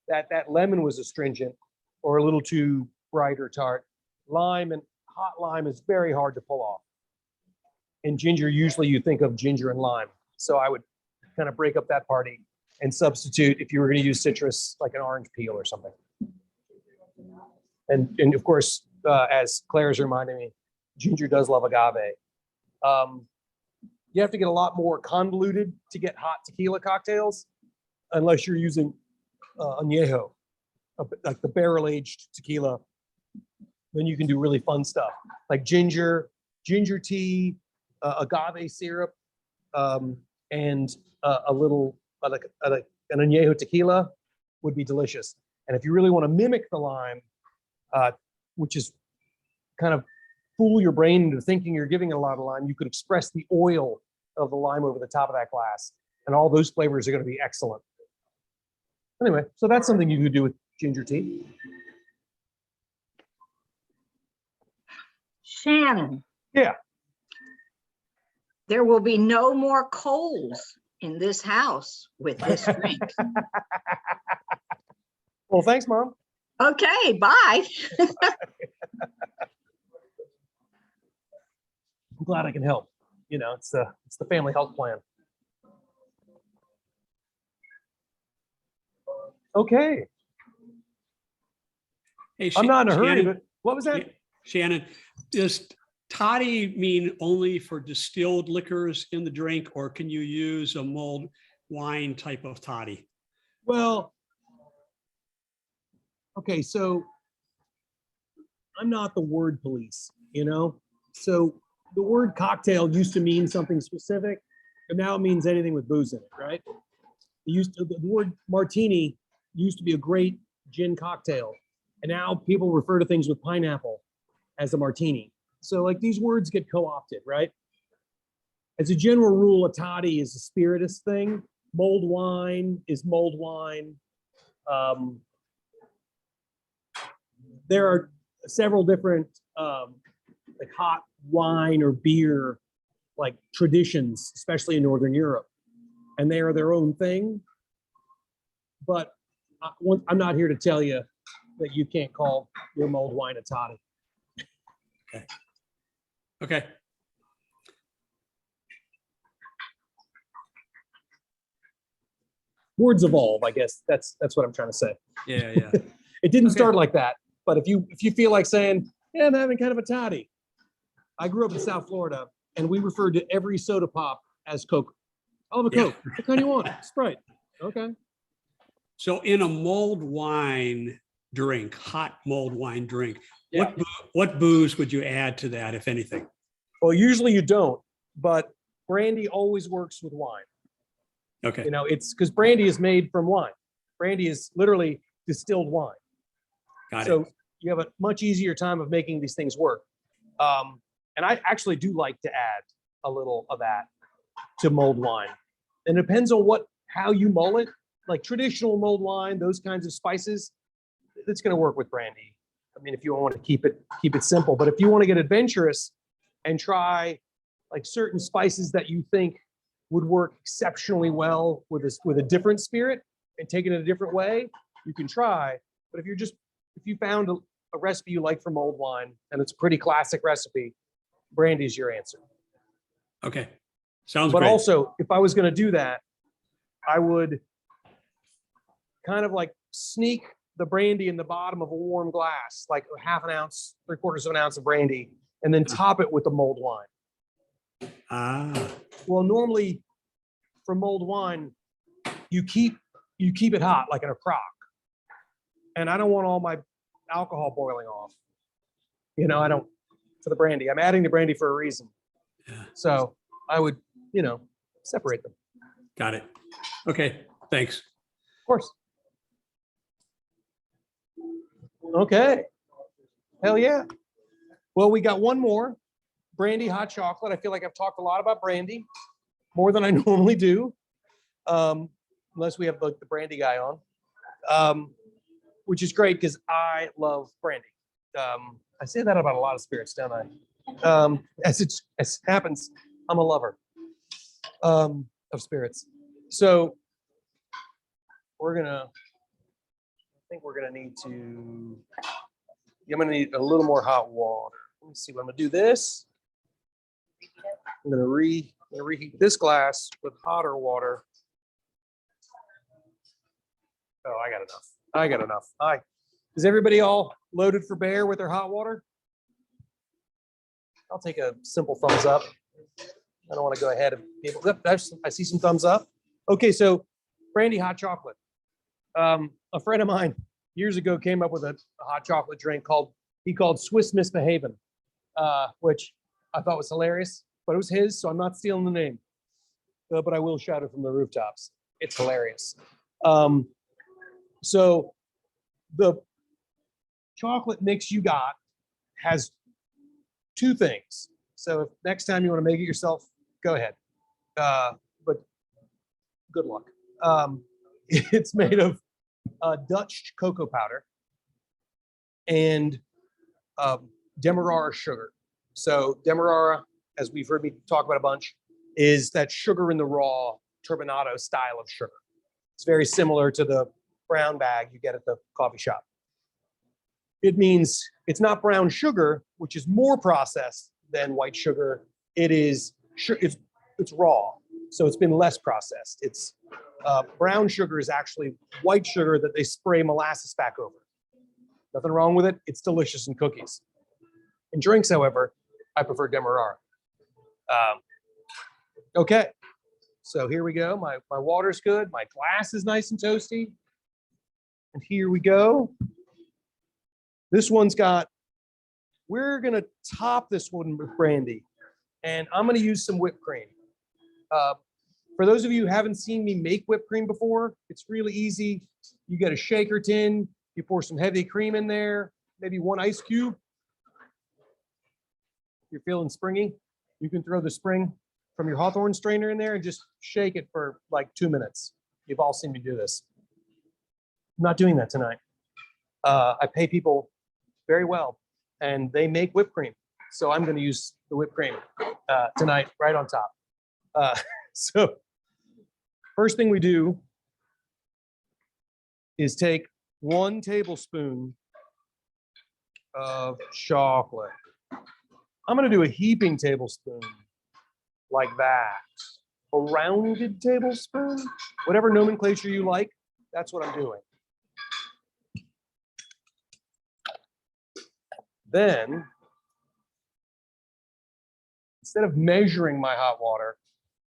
that lemon was astringent or a little too bright or tart, lime and hot lime is very hard to pull off. And ginger, usually you think of ginger and lime. So I would kind of break up that party and substitute, if you were going to use citrus, like an orange peel or something. And of course, as Claire's reminding me, ginger does love agave. You have to get a lot more convoluted to get hot tequila cocktails, unless you're using añejo, like the barrel-aged tequila. Then you can do really fun stuff, like ginger tea, agave syrup, and a little like an añejo tequila would be delicious. And if you really want to mimic the lime, which is kind of fool your brain into thinking you're giving it a lot of lime, you could express the oil of the lime over the top of that glass, and all those flavors are going to be excellent. Anyway, so that's something you could do with ginger tea. Shannon. Yeah. There will be no more coals in this house with this drink. Well, thanks, Mom. Okay, bye. I'm glad I can help. You know, it's the family health plan. Okay, Hey, I'm not in a hurry, Shannon, but what was that? Shannon, does toddy mean only for distilled liquors in the drink, or can you use a mulled wine type of toddy? Well, okay, so I'm not the word police, you know? So the word cocktail used to mean something specific, and now it means anything with booze in it, right? The word martini used to be a great gin cocktail, and now people refer to things with pineapple as a martini. So like these words get co-opted, right? As a general rule, a toddy is a spirituous thing. Mulled wine is mulled wine. There are several different like hot wine or beer like traditions, especially in Northern Europe, and they are their own thing. But I'm not here to tell you that you can't call your mulled wine a toddy. Okay. Words evolve, I guess. That's what I'm trying to say. Yeah, yeah. It didn't Okay. start like that, but if you feel like saying, yeah, I'm having kind of a toddy. I grew up in South Florida, and we referred to every soda pop as Coke. I'll have a Yeah. Coke. What kind do you want? Sprite. Okay. So in a mulled wine drink, hot mulled wine drink, Yeah. what booze would you add to that, if anything? Well, usually you don't, but brandy always works with wine. Okay, You know, it's because brandy is made from wine. Brandy is literally distilled wine. got it. So you have a much easier time of making these things work. And I actually do like to add a little of that to mulled wine. And it depends on how you mull it. Like traditional mulled wine, those kinds of spices, it's going to work with brandy. I mean, if you want to keep it simple, but if you want to get adventurous and try like certain spices that you think would work exceptionally well with a different spirit and take it in a different way, you can try. But if you found a recipe you like for mulled wine and it's a pretty classic recipe, brandy's your answer. Okay, sounds But great. also, if I was going to do that, I would kind of like sneak the brandy in the bottom of a warm glass, like a half an ounce, 3/4 of an ounce of brandy, and then top it with the mulled wine. Ah, Well, normally for mulled wine, you keep it hot like in a crock. And I don't want all my alcohol boiling off. You know, I don't for the brandy. I'm adding the brandy for a reason. yeah, So I would, separate them. got it. Okay, thanks. Of course. Okay. Hell yeah. Well, we got one more. Brandy Hot Chocolate. I feel like I've talked a lot about brandy, more than I normally do, unless we have the brandy guy on, which is great because I love brandy. I say that about a lot of spirits, don't I? As it happens, I'm a lover of spirits. So I think we're gonna need to. I'm gonna need a little more hot water. Let me see. I'm gonna do this. I'm gonna reheat this glass with hotter water. Oh, I got enough. Is everybody all loaded for bear with their hot water? I'll take a simple thumbs up. I don't want to go ahead of people. Yep, I see some thumbs up. Okay, so Brandy Hot Chocolate. A friend of mine years ago came up with a hot chocolate drink he called Swiss Misbehavin', which I thought was hilarious, but it was his, so I'm not stealing the name. But I will shout it from the rooftops. It's hilarious. So the chocolate mix you got has two things. So if next time you want to make it yourself, go ahead. But good luck. It's made of Dutch cocoa powder and Demerara sugar. So Demerara, as we've heard me talk about a bunch, is that sugar in the raw turbinado style of sugar. It's very similar to the brown bag you get at the coffee shop. It means it's not brown sugar, which is more processed than white sugar It is sure it's raw, so it's been less processed. It's brown sugar is actually white sugar that they spray molasses back over. Nothing wrong with it. It's delicious in cookies. In drinks, however, I prefer Demerara. Okay, so here we go. My water's good. My glass is nice and toasty. And here we go. This one's got, we're gonna top this one with brandy. And I'm gonna use some whipped cream. For those of you who haven't seen me make whipped cream before, it's really easy. You get a shaker tin, you pour some heavy cream in there, maybe 1 ice cube. If you're feeling springy, you can throw the spring from your Hawthorne strainer in there and just shake it for like 2 minutes. You've all seen me do this. I'm not doing that tonight. I pay people very well and they make whipped cream. So I'm going to use the whipped cream tonight right on top. So first thing we do is take 1 tablespoon of chocolate. I'm going to do a heaping tablespoon like that. A rounded tablespoon, whatever nomenclature you like, that's what I'm doing. Then, instead of measuring my hot water,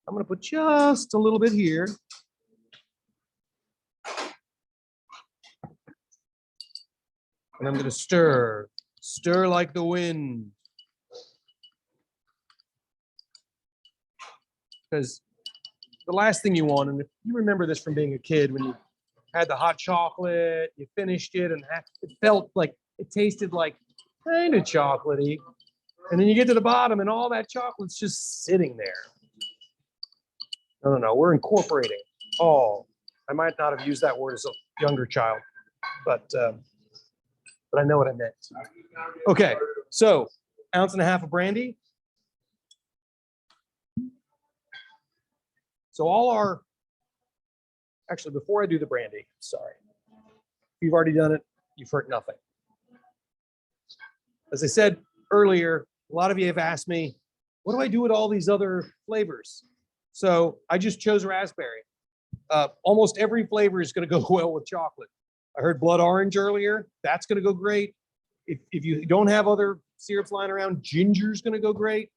I'm going to put just a little bit here. And I'm going to stir like the wind. Because the last thing you want, and if you remember this from being a kid, when you had the hot chocolate, you finished it, and it felt like, it tasted like kind of chocolatey. And then you get to the bottom and all that chocolate's just sitting there. No, we're incorporating. Oh, I might not have used that word as a younger child, but I know what I meant. Okay, so 1.5 ounces of brandy. So actually, before I do the brandy, sorry. If you've already done it, you've hurt nothing. As I said earlier, a lot of you have asked me, what do I do with all these other flavors? So I just chose raspberry. Almost every flavor is going to go well with chocolate. I heard blood orange earlier. That's going to go great. If you don't have other syrups lying around, ginger's going to go great.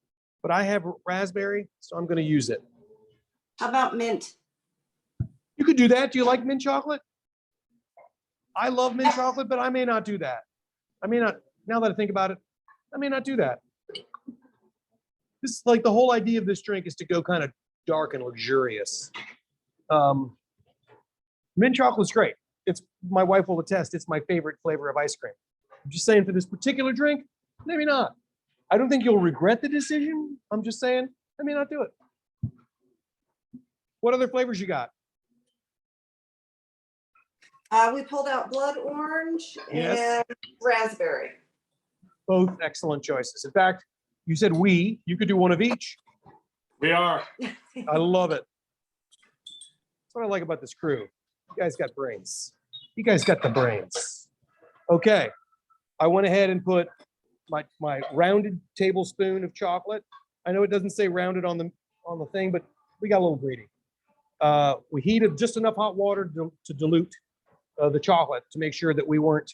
But I have raspberry, so I'm going to use it. How about mint? You could do that. Do you like mint chocolate? I love mint chocolate, but I may not do that. I may not, now that I think about it, I may not do that. This is like the whole idea of this drink is to go kind of dark and luxurious. Mint chocolate's great. My wife will attest, it's my favorite flavor of ice cream. I'm just saying for this particular drink, maybe not. I don't think you'll regret the decision. I'm just saying, I may not do it. What other flavors you got? We pulled out blood orange Yes. and raspberry. Both excellent choices. In fact, you said you could do one of each. We are. I love it. That's what I like about this crew. You guys got brains. You guys got the brains. Okay. I went ahead and put my rounded tablespoon of chocolate. I know it doesn't say rounded on the thing, but we got a little greedy. We heated just enough hot water to dilute the chocolate to make sure that we weren't,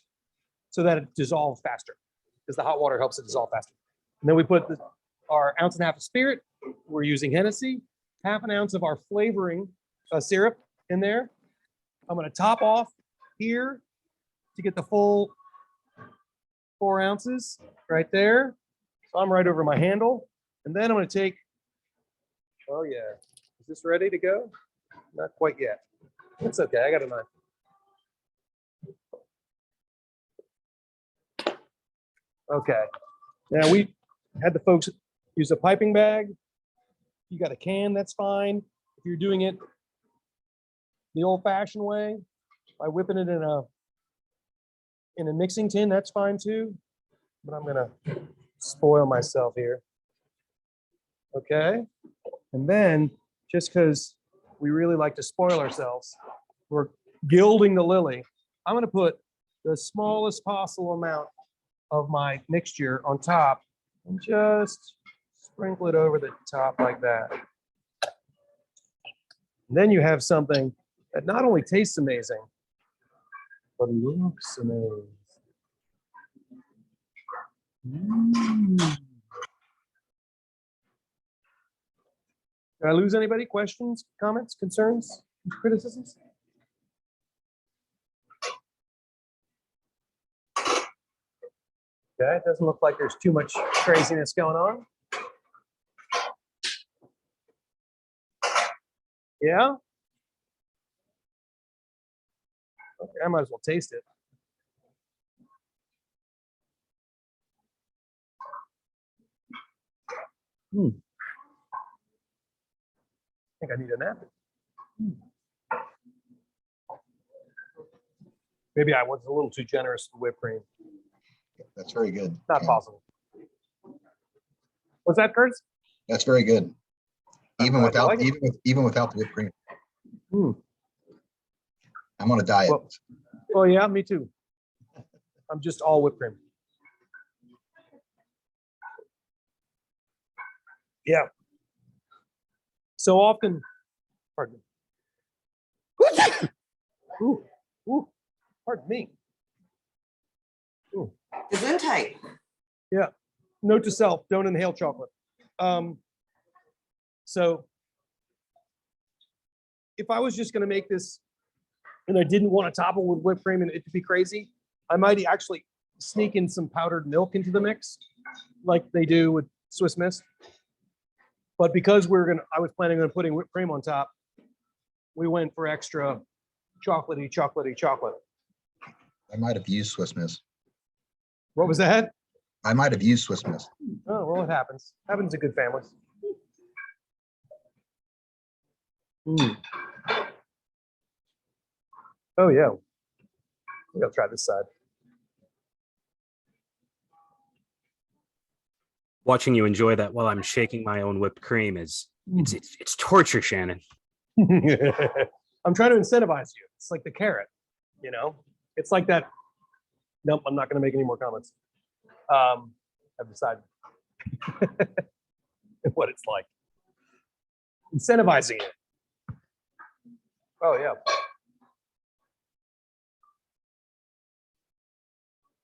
so that it dissolved faster, because the hot water helps it dissolve faster. And then we put our 1.5 ounces of spirit. We're using Hennessy, 1/2 ounce of our flavoring syrup in there. I'm going to top off here to get the full 4 ounces right there. So I'm right over my handle. And then I'm going to take, oh yeah, is this ready to go? Not quite yet. It's okay, I got a knife. Okay, now we had the folks use a piping bag. You got a can, that's fine. If you're doing it the old-fashioned way, by whipping it in a mixing tin, that's fine too. But I'm gonna spoil myself here. Okay, and then just because we really like to spoil ourselves, we're gilding the lily. I'm gonna put the smallest possible amount of my mixture on top and just Sprinkle it over the top like that. And then you have something that not only tastes amazing, but looks amazing. Did I lose anybody? Questions, comments, concerns, criticisms? Okay, it doesn't look like there's too much craziness going on. Yeah? Okay, I might as well taste it. I think I need a napkin. Maybe I was a little too generous with whipped cream. That's very good. Not possible. What's that, Curtis? That's very good. Even glad you without like it. even without the whipped cream. Hmm. I'm on a diet. Well, yeah, me too. I'm just all whipped cream. Yeah. So often, pardon me. Ooh, ooh, pardon me. Ooh. Gesundheit. Yeah. Note to self: don't inhale chocolate. So, if I was just going to make this, and I didn't want to top it with whipped cream and it to be crazy, I might actually sneak in some powdered milk into the mix, like they do with Swiss Miss. But because I was planning on putting whipped cream on top, we went for extra chocolatey chocolate. I might have used Swiss Miss. What was that? I might have used Swiss Miss. Oh, well, it happens. Happens in good families. Oh, yeah. I think I'll try this side. Watching you enjoy that while I'm shaking my own whipped cream is it's torture, Shannon. I'm trying to incentivize you. It's like the carrot, you know? It's like that. Nope, I'm not going to make any more comments. I've decided what it's like. Incentivizing it. Oh, yeah.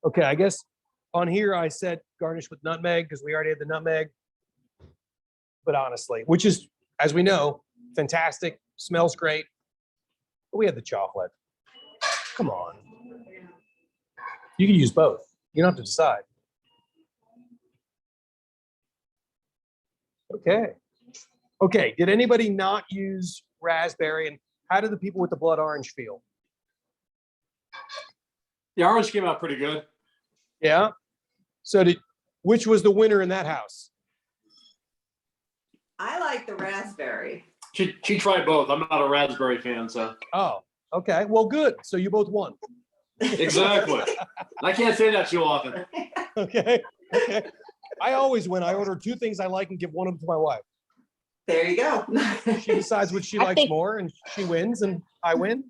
Okay, I guess on here I said garnish with nutmeg because we already had the nutmeg. But honestly, which is, as we know, fantastic, smells great. But we had the chocolate. Come on. You can use both. You don't have to decide. Okay. Okay, did anybody not use raspberry? And how did the people with the blood orange feel? The orange came out pretty good. Yeah? So which was the winner in that house? I like the raspberry. She tried both. I'm not a raspberry fan, so. Oh, okay. Well, good. So you both won. Exactly. I can't say that too often. Okay. Okay. I always win. I order two things I like and give one of them to my wife. There you go. She decides what she likes more and she wins and I win.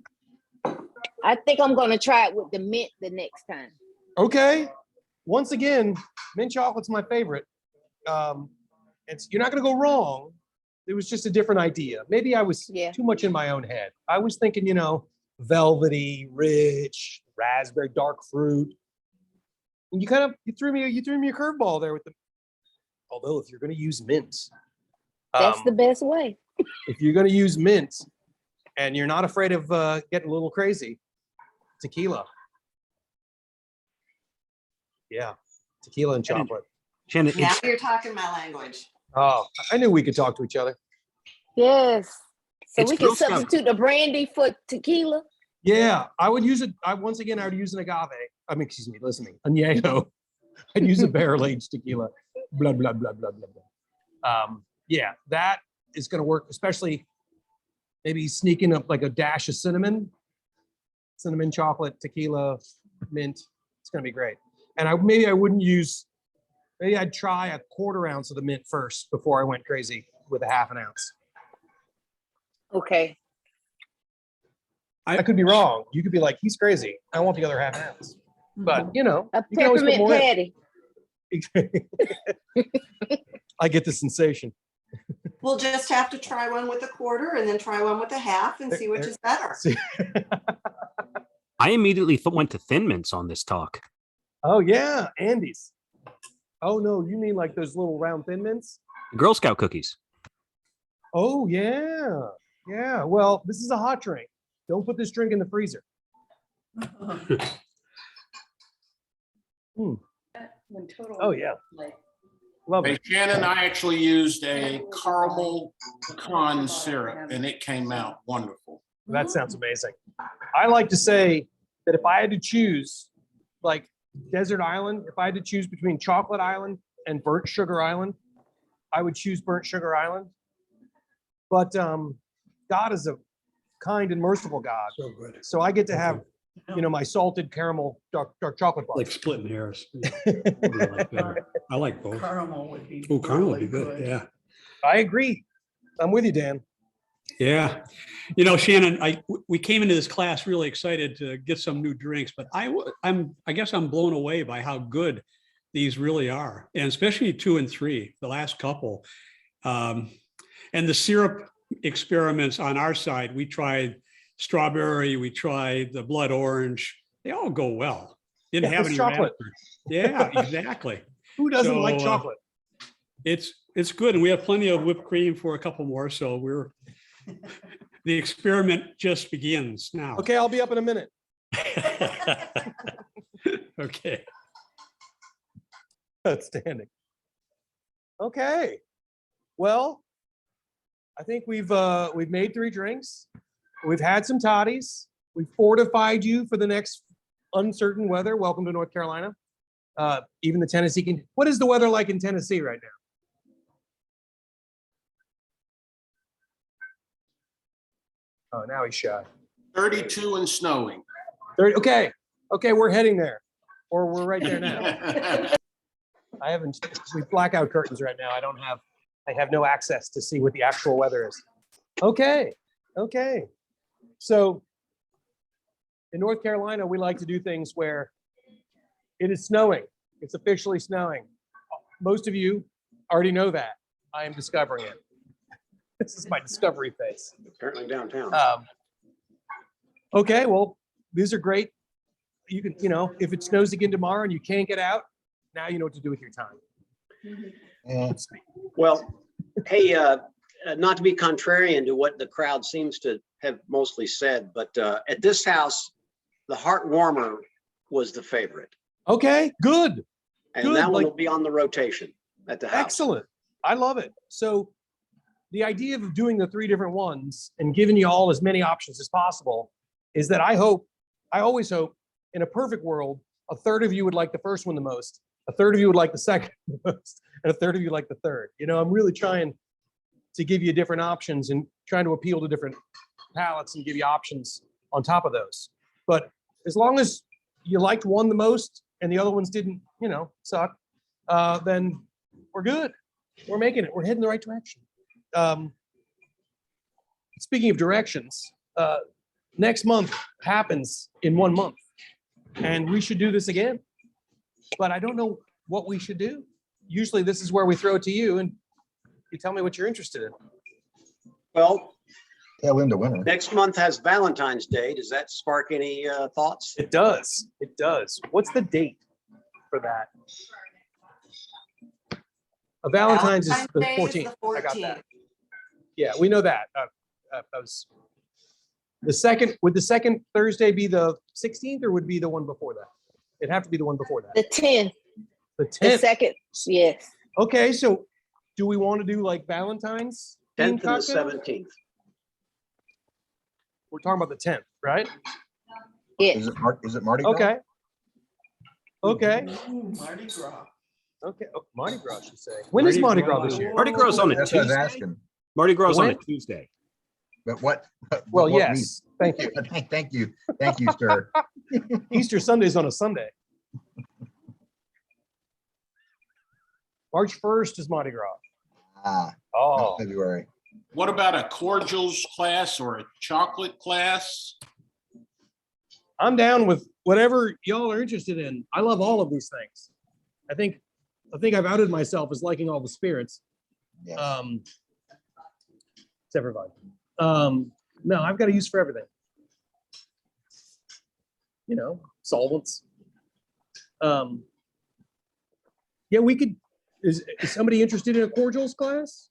I think I'm gonna try it with the mint the next time. Okay. Once again, mint chocolate's my favorite. You're not gonna go wrong. It was just a different idea. Maybe I was too much in my own head. I was thinking, velvety, rich, raspberry, dark fruit. And you threw me a curveball there with the. Although if you're going to use mint, That's the best way. if you're going to use mint, and you're not afraid of getting a little crazy, tequila. Yeah, tequila and chocolate. Shannon, Now you're talking my language. Oh, I knew we could talk to each other. Yes. So It's we can Girl Scout. substitute the brandy for tequila. Yeah, I would use it. I would use an agave. Añejo. I'd use a barrel-aged tequila. Blah, blah, blah, blah, blah, blah. Yeah, that is going to work, especially maybe sneaking up like a dash of cinnamon, chocolate, tequila, mint. It's going to be great. And maybe I'd try a 1/4 ounce of the mint first before I went crazy with a 1/2 ounce. Okay. I could be wrong. You could be like, he's crazy. I want the other 1/2 ounce. But, A you can always put peppermint more in. patty. I get the sensation. We'll just have to try one with a quarter and then try one with a half and see which is better. I immediately went to Thin Mints on this talk. Oh yeah, Andy's. Oh no, you mean like those little round Thin Mints? Girl Scout cookies. Oh yeah, yeah. Well, this is a hot drink. Don't put this drink in the freezer. When total. Oh yeah, Like, love Hey, it. Shannon, I actually used a caramel pecan syrup and it came out wonderful. That sounds amazing. I like to say that if I had to choose, like Desert Island, if I had to choose between Chocolate Island and Burnt Sugar Island, I would choose Burnt Sugar Island. But God is a kind and merciful God, So good. so I get to have, you know, my salted caramel dark chocolate bar. Like splitting hairs. What do you like better? I like both. caramel would be. Oh, caramel would be really good. Yeah. I agree. I'm with you, Dan. Yeah. You know, Shannon, we came into this class really excited to get some new drinks, but I guess I'm blown away by how good these really are. And especially 2 and 3, the last couple. And the syrup experiments on our side, we tried strawberry, we tried the blood orange. They all go well. Didn't Yeah, have it's any chocolate. raspberry. Yeah, exactly. Who doesn't like So, chocolate? It's good, and we have plenty of whipped cream for a couple more, so the experiment just begins now. Okay, I'll be up in a minute. Okay. Outstanding. Okay. Well, I think we've made 3 drinks. We've had some toddies. We've fortified you for the next uncertain weather. Welcome to North Carolina. Even the Tennessee can. What is the weather like in Tennessee right now? Oh, now he's shy. 32 and snowing. 30. Okay. Okay, we're heading there, or we're right there now. I haven't. We blackout curtains right now. I have no access to see what the actual weather is. Okay. Okay. So in North Carolina, we like to do things where it is snowing. It's officially snowing. Most of you already know that. I am discovering it. This is my discovery phase. Apparently downtown. Okay, well, these are great. You can, you know, if it snows again tomorrow and you can't get out, now you know what to do with your time. Well, hey, not to be contrarian to what the crowd seems to have mostly said, but at this house, the heart warmer was the favorite. Okay, good. And Good, that one like- will be on the rotation at the house. Excellent. I love it. So the idea of doing the 3 different ones and giving you all as many options as possible is that I always hope in a perfect world, a third of you would like the first one the most, a third of you would like the second the most, and a third of you like the third. You know, I'm really trying to give you different options and trying to appeal to different palates and give you options on top of those. But as long as you liked one the most and the other ones didn't, you know, suck, then we're good. We're making it. We're heading the right direction. Speaking of directions, next month happens in 1 month, and we should do this again. But I don't know what we should do. Usually this is where we throw it to you and you tell me what you're interested in. Well, Tail end of winter. next month has Valentine's Day. Does that spark any thoughts? It does. It does. What's the date for that? Valentine's is the Day 14th. I got 14th. that. Yeah, we know that. That was the second. Would the second Thursday be the 16th or would be the one before that? It'd have to be the one before that. The 10th, The the 10th. second, yes. Okay, so do we want to do like Valentine's? 10th themed and the cocktail? 17th. We're talking about the 10th, right? Yes. Is it Mardi Gras? Okay. Okay. Mardi Gras. Okay. Oh, Mardi Gras, you say. When is Mardi Gras this year? Mardi Gras is on a That's what I was Tuesday. asking. Mardi Gras is on a When? Tuesday. But what? Well, what yes. Thank you. week? Thank you. Thank you, sir. Easter Sunday's on a Sunday. March 1st is Mardi Gras. Ah, Oh, February. What about a cordials class or a chocolate class? I'm down with whatever y'all are interested in. I love all of these things. I think I think I've outed myself as liking all the spirits. Yes. Except for vodka. No, I've got a use for everything. You know, solvents. Yeah, we could, is somebody interested in a cordials class?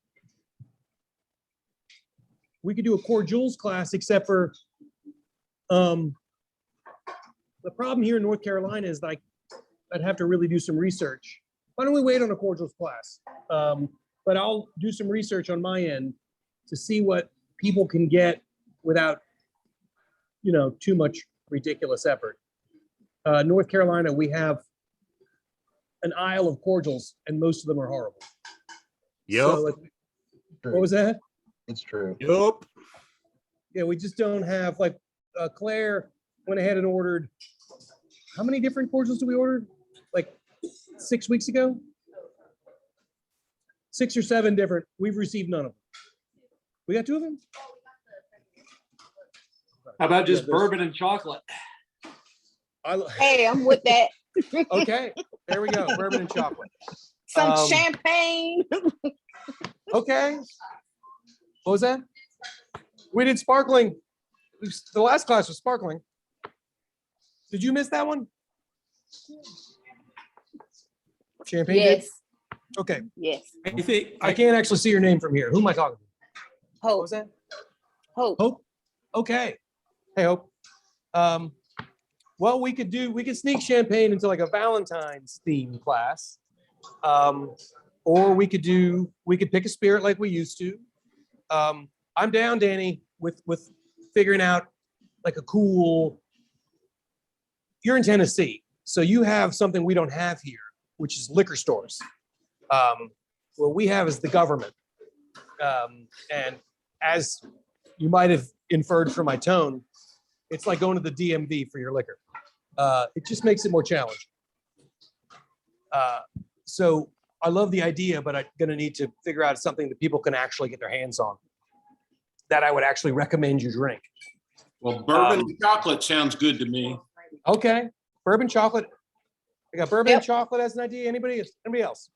We could do a cordials class, except for, the problem here in North Carolina is like, I'd have to really do some research. Why don't we wait on a cordials class? But I'll do some research on my end to see what people can get without, you know, too much ridiculous effort. North Carolina, we have an aisle of cordials and most of them are horrible. Yep. So, like, what was that? It's true. Yup. Yeah, we just don't have, like, Claire went ahead and ordered, how many different cordials did we order? Like 6 weeks ago? 6 or 7 different, we've received none of them. We got 2 of them? How about just Yeah, there's- bourbon and chocolate? Hey, I'm with that. Okay, there we go, bourbon and chocolate. Some Um, champagne. Okay. What was that? We did sparkling. The last class was sparkling. Did you miss that one? Champagne did? Yes, Okay, yes. I think, I can't actually see your name from here. Who am I talking to? What Hope, was that? hope. Hope? Okay. Hey, Hope. Well, we could sneak champagne into like a Valentine's theme class. Or we could pick a spirit like we used to. I'm down, Danny, with figuring out like a cool, you're in Tennessee, so you have something we don't have here, which is liquor stores. What we have is the government. And as you might have inferred from my tone, it's like going to the DMV for your liquor. It just makes it more challenging. So I love the idea, but I'm gonna need to figure out something that people can actually get their hands on, that I would actually recommend you drink. Well, bourbon and chocolate sounds good to me. Okay, bourbon chocolate. I got bourbon and Yep. chocolate as an idea. Anybody else?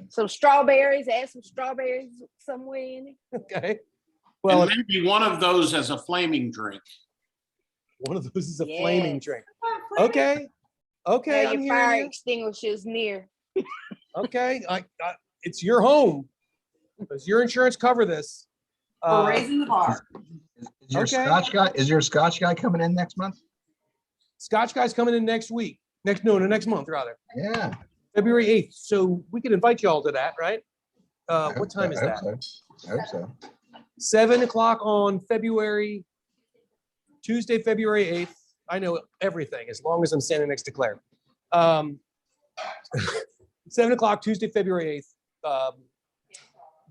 Some strawberries, add some strawberries somewhere in it. Okay. Well, And maybe one of those as a flaming drink. one of those is a flaming Yes. drink. Okay. Okay, Have I'm your fire hearing you. extinguishers near. Okay, it's your home. Does your insurance cover this? We're raising the bar. Is your Okay. Scotch guy coming in next month? Scotch guy's coming in next week. Next month rather. Yeah. February 8th. So we could invite y'all to that, right? I What hope time so, is I that? hope so. I hope so. 7 o'clock on Tuesday, February 8th. I know everything as long as I'm standing next to Claire. 7 o'clock, Tuesday, February 8th.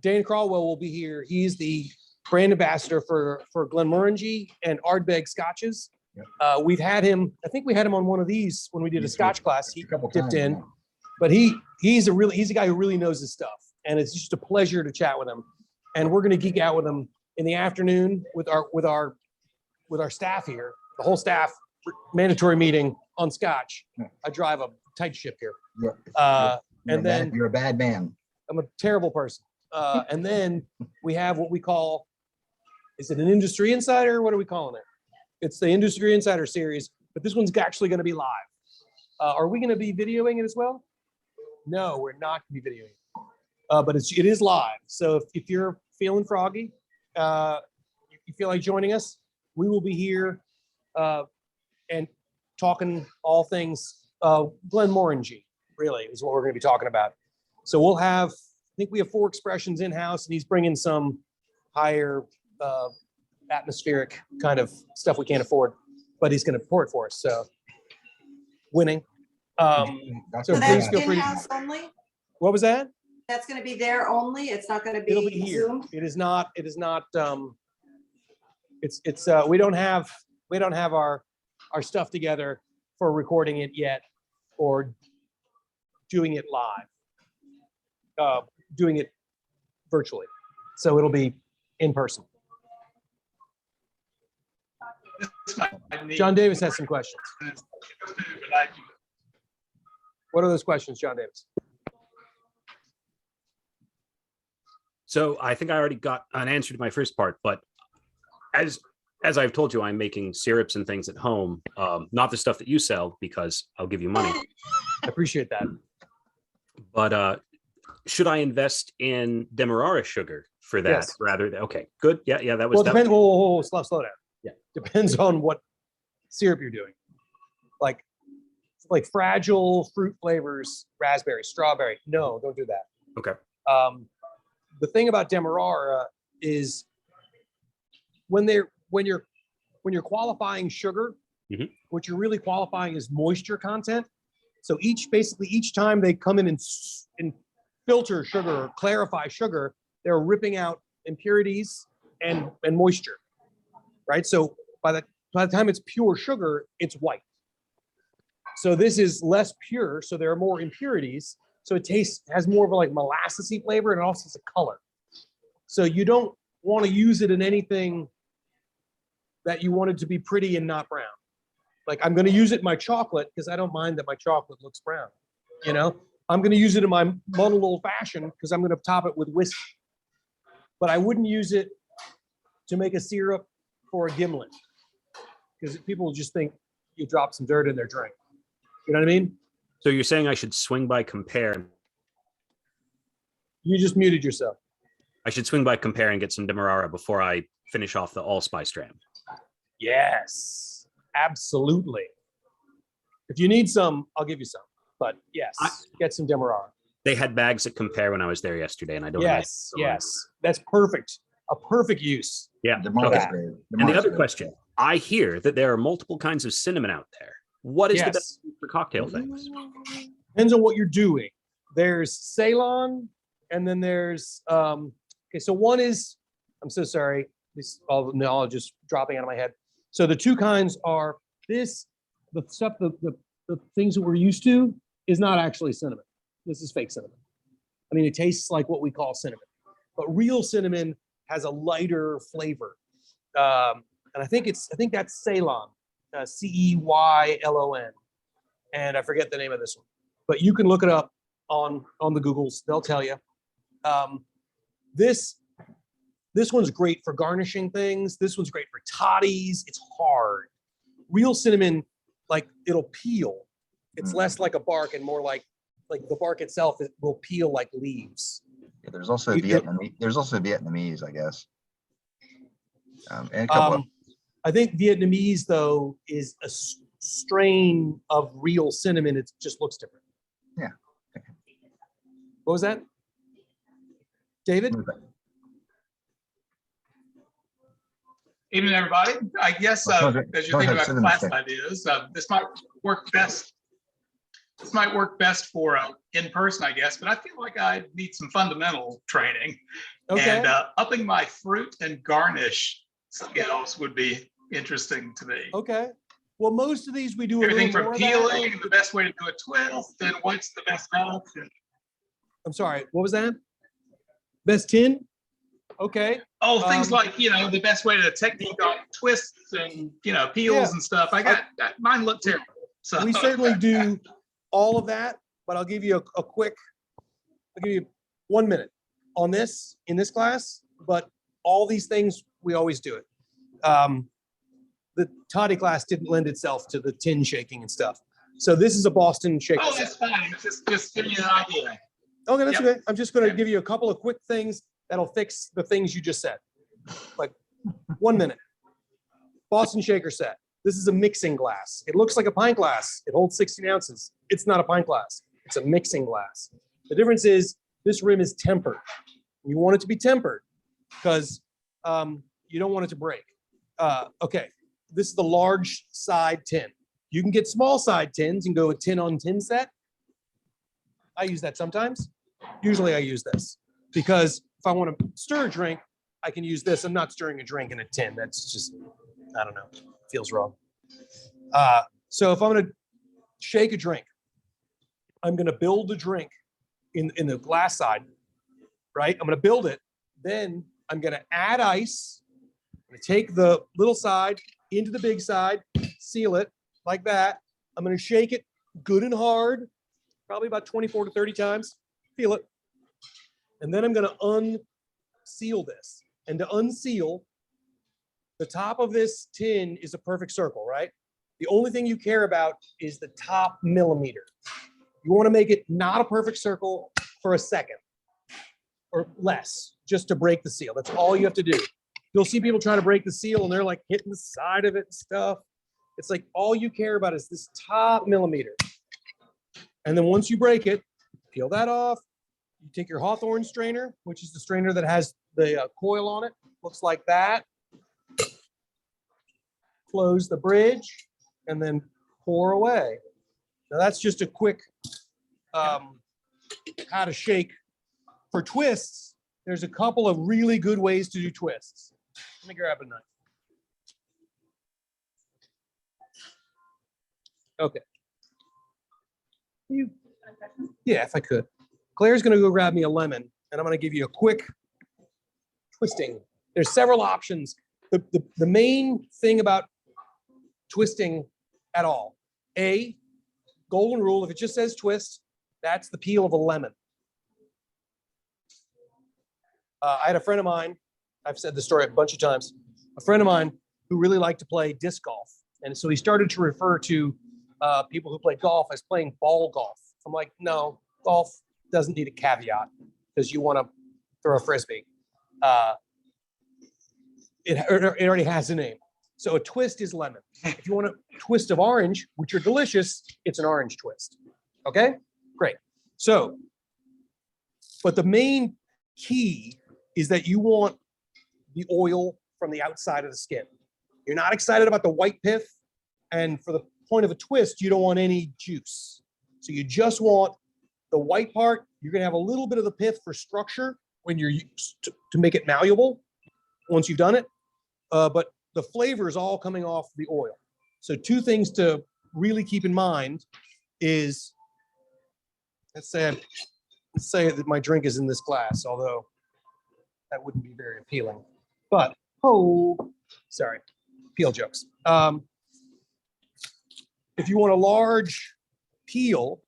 Dan Caldwell will be here. He's the brand ambassador for Glenmorangie and Ardbeg scotches. Yep. We've had him, I think we had him on one of these when we did a scotch class. He A couple dipped times, in, yeah. but he's a guy who really knows his stuff. And it's just a pleasure to chat with him. And we're going to geek out with him in the afternoon with our staff here, the whole staff, mandatory meeting on scotch. Yeah. I drive a tight ship here. You're- And then you're a bad man. I'm a terrible person. And then we have what we call, is it an industry insider? What are we calling it? It's the Industry Insider series, but this one's actually going to be live. Are we going to be videoing it as well? No, we're not going to be videoing it. But it is live. So if you're feeling froggy, you feel like joining us, we will be here and talking all things Glenmorangie, really, is what we're going to be talking about. So we'll have, I think we have 4 expressions in-house, and he's bringing some higher atmospheric kind of stuff we can't afford, but he's going to pour it for us. So winning. So So please that's feel free to. in-house only? What was that? That's going to be there only? It's not going to It'll be be here. Zoom? It is not, we don't have our stuff together for recording it yet or doing it live, doing it virtually. So it'll be in person. John Davis has some questions. What are those questions, John Davis? So I think I already got an answer to my first part, but as I've told you, I'm making syrups and things at home, not the stuff that you sell because I'll give you money. I appreciate that. But should I invest in Demerara sugar for that Yes. rather than, okay, good. Yeah, that was Well, that. depends. Whoa, slow down. Yeah. Depends on what syrup you're doing. Like fragile fruit flavors, raspberry, strawberry. No, don't do that. Okay. The thing about Demerara is when you're qualifying sugar, Mhm. what you're really qualifying is moisture content. So each time they come in and filter sugar or clarify sugar, they're ripping out impurities and moisture, right? So by the time it's pure sugar, it's white. So this is less pure, so there are more impurities. So it has more of a like molassesy flavor, and it also has a color. So you don't want to use it in anything that you want it to be pretty and not brown. Like I'm going to use it in my chocolate because I don't mind that my chocolate looks brown. You know, I'm going to use it in my muddled old fashioned because I'm going to top it with whiskey. But I wouldn't use it to make a syrup for a gimlet because people just think you drop some dirt in their drink. You know what I mean? So you're saying I should swing by Compare. You just muted yourself. I should swing by Compare and get some Demerara before I finish off the allspice dram. Yes, absolutely. If you need some, I'll give you some. But yes, get some Demerara. They had bags at Compare when I was there yesterday, and I don't. Yes, that's perfect. A perfect use. Yeah. Demerara's Okay. great. And the Demerara's other great. question: I hear that there are multiple kinds of cinnamon out there. What is the best for cocktail things? Depends on what you're doing. There's Ceylon, and then there's okay. So one is, I'm so sorry. This all the knowledge is dropping out of my head. So the two kinds are the stuff, the things that we're used to is not actually cinnamon. This is fake cinnamon. I mean, it tastes like what we call cinnamon, but real cinnamon has a lighter flavor. And I think that's Ceylon, Ceylon, and I forget the name of this one, but you can look it up on the Googles. They'll tell you. This one's great for garnishing things. This one's great for toddies. It's hard. Real cinnamon, like it'll peel. It's less like a bark and more like the bark itself will peel like leaves. Yeah, there's also Vietnamese, I guess. And a couple of, I think Vietnamese though is a strain of real cinnamon. It just looks different. Yeah. What was that, David? Evening, everybody. I guess as you're thinking about class ideas, this might work best. This might work best for in person, I guess, but I feel like I need some fundamental training. Okay. And upping my fruit and garnish skills would be interesting to me. Okay. Well, most of these we do everything from peeling, the best way to do a twist, and what's the best option. I'm sorry, what was that? Best tin? Okay. Oh, things like, the best way to technique on twists and, peels and stuff. Mine look terrible. So we certainly do all of that, but I'll give you I'll give you 1 minute on this in this class, but all these things, we always do it. The toddy class didn't lend itself to the tin shaking and stuff. So this is a Boston shaker. Oh, that's fine. Just give me an idea. Okay, that's okay. I'm just going to give you a couple of quick things that'll fix the things you just said. Like 1 minute. Boston shaker set. This is a mixing glass. It looks like a pint glass. It holds 16 ounces. It's not a pint glass. It's a mixing glass. The difference is this rim is tempered. You want it to be tempered because you don't want it to break. Okay, this is the large side tin. You can get small side tins and go a tin on tin set. I use that sometimes. Usually I use this because if I want to stir a drink, I can use this. I'm not stirring a drink in a tin. That's just, I don't know, feels wrong. So if I'm going to shake a drink, I'm going to build the drink in the glass side, right? I'm going to build it. Then I'm going to add ice. I'm going to take the little side into the big side, seal it like that. I'm going to shake it good and hard, probably about 24 to 30 times. Feel it. And then I'm going to seal this. And to unseal, the top of this tin is a perfect circle, right? The only thing you care about is the top millimeter. You want to make it not a perfect circle for a second or less, just to break the seal. That's all you have to do. You'll see people trying to break the seal and they're like hitting the side of it and stuff. It's like all you care about is this top millimeter. And then once you break it, peel that off. You take your Hawthorne strainer, which is the strainer that has the coil on it. Looks like that. Close the bridge and then pour away. Now that's just a quick how to shake. For twists, there's a couple of really good ways to do twists. Let me grab a knife. Okay. Yeah, if I could. Claire's going to go grab me a lemon, and I'm going to give you a quick twisting. There's several options. The main thing about twisting at all, golden rule, if it just says twist, that's the peel of a lemon. I had a friend of mine, I've said this story a bunch of times, a friend of mine who really liked to play disc golf. And so he started to refer to people who play golf as playing ball golf. I'm like, no, golf doesn't need a caveat because you want to throw a Frisbee. It already has a name. So a twist is lemon. If you want a twist of orange, which are delicious, it's an orange twist. Okay, great. So, but the main key is that you want the oil from the outside of the skin. You're not excited about the white pith. And for the point of a twist, you don't want any juice. So you just want the white part. You're going to have a little bit of the pith for structure when you're to make it malleable once you've done it. But the flavor is all coming off the oil. So two things to really keep in mind is, let's say that my drink is in this glass, although that wouldn't be very appealing. But, sorry, peel jokes. If you want a large peel,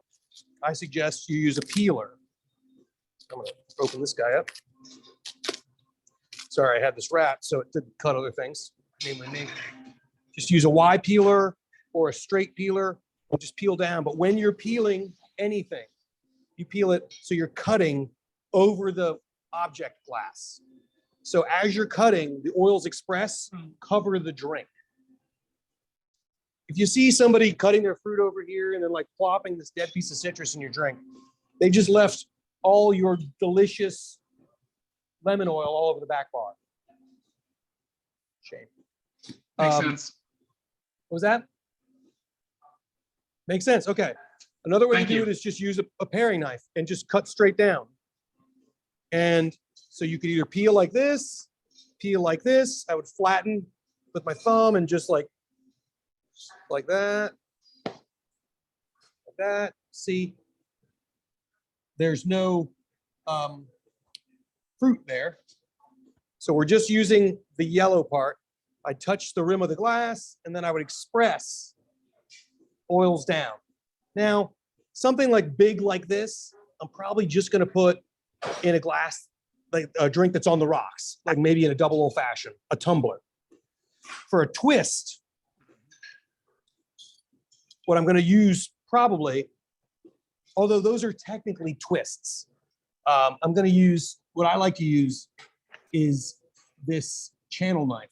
I suggest you use a peeler. I'm going to open this guy up. Sorry, I had this wrapped, so it didn't cut other things, namely me. Just use a Y peeler or a straight peeler, or just peel down. But when you're peeling anything, you peel it so you're cutting over the object glass. So as you're cutting, the oils express, cover the drink. If you see somebody cutting their fruit over here and then like plopping this dead piece of citrus in your drink, they just left all your delicious lemon oil all over the back bar. Shame. Makes sense. What was that? Makes sense. Okay. Another way Thank to do you. it is just use a paring knife and just cut straight down. And so you could either peel like this. I would flatten with my thumb and just like that. Like that. See, there's no fruit there. So we're just using the yellow part. I touch the rim of the glass and then I would express oils down. Now, something like big like this, I'm probably just going to put in a glass, like a drink that's on the rocks, like maybe in a double old fashioned, a tumbler. For a twist, what I'm going to use probably, although those are technically twists, I'm going to use, what I like to use is this channel knife.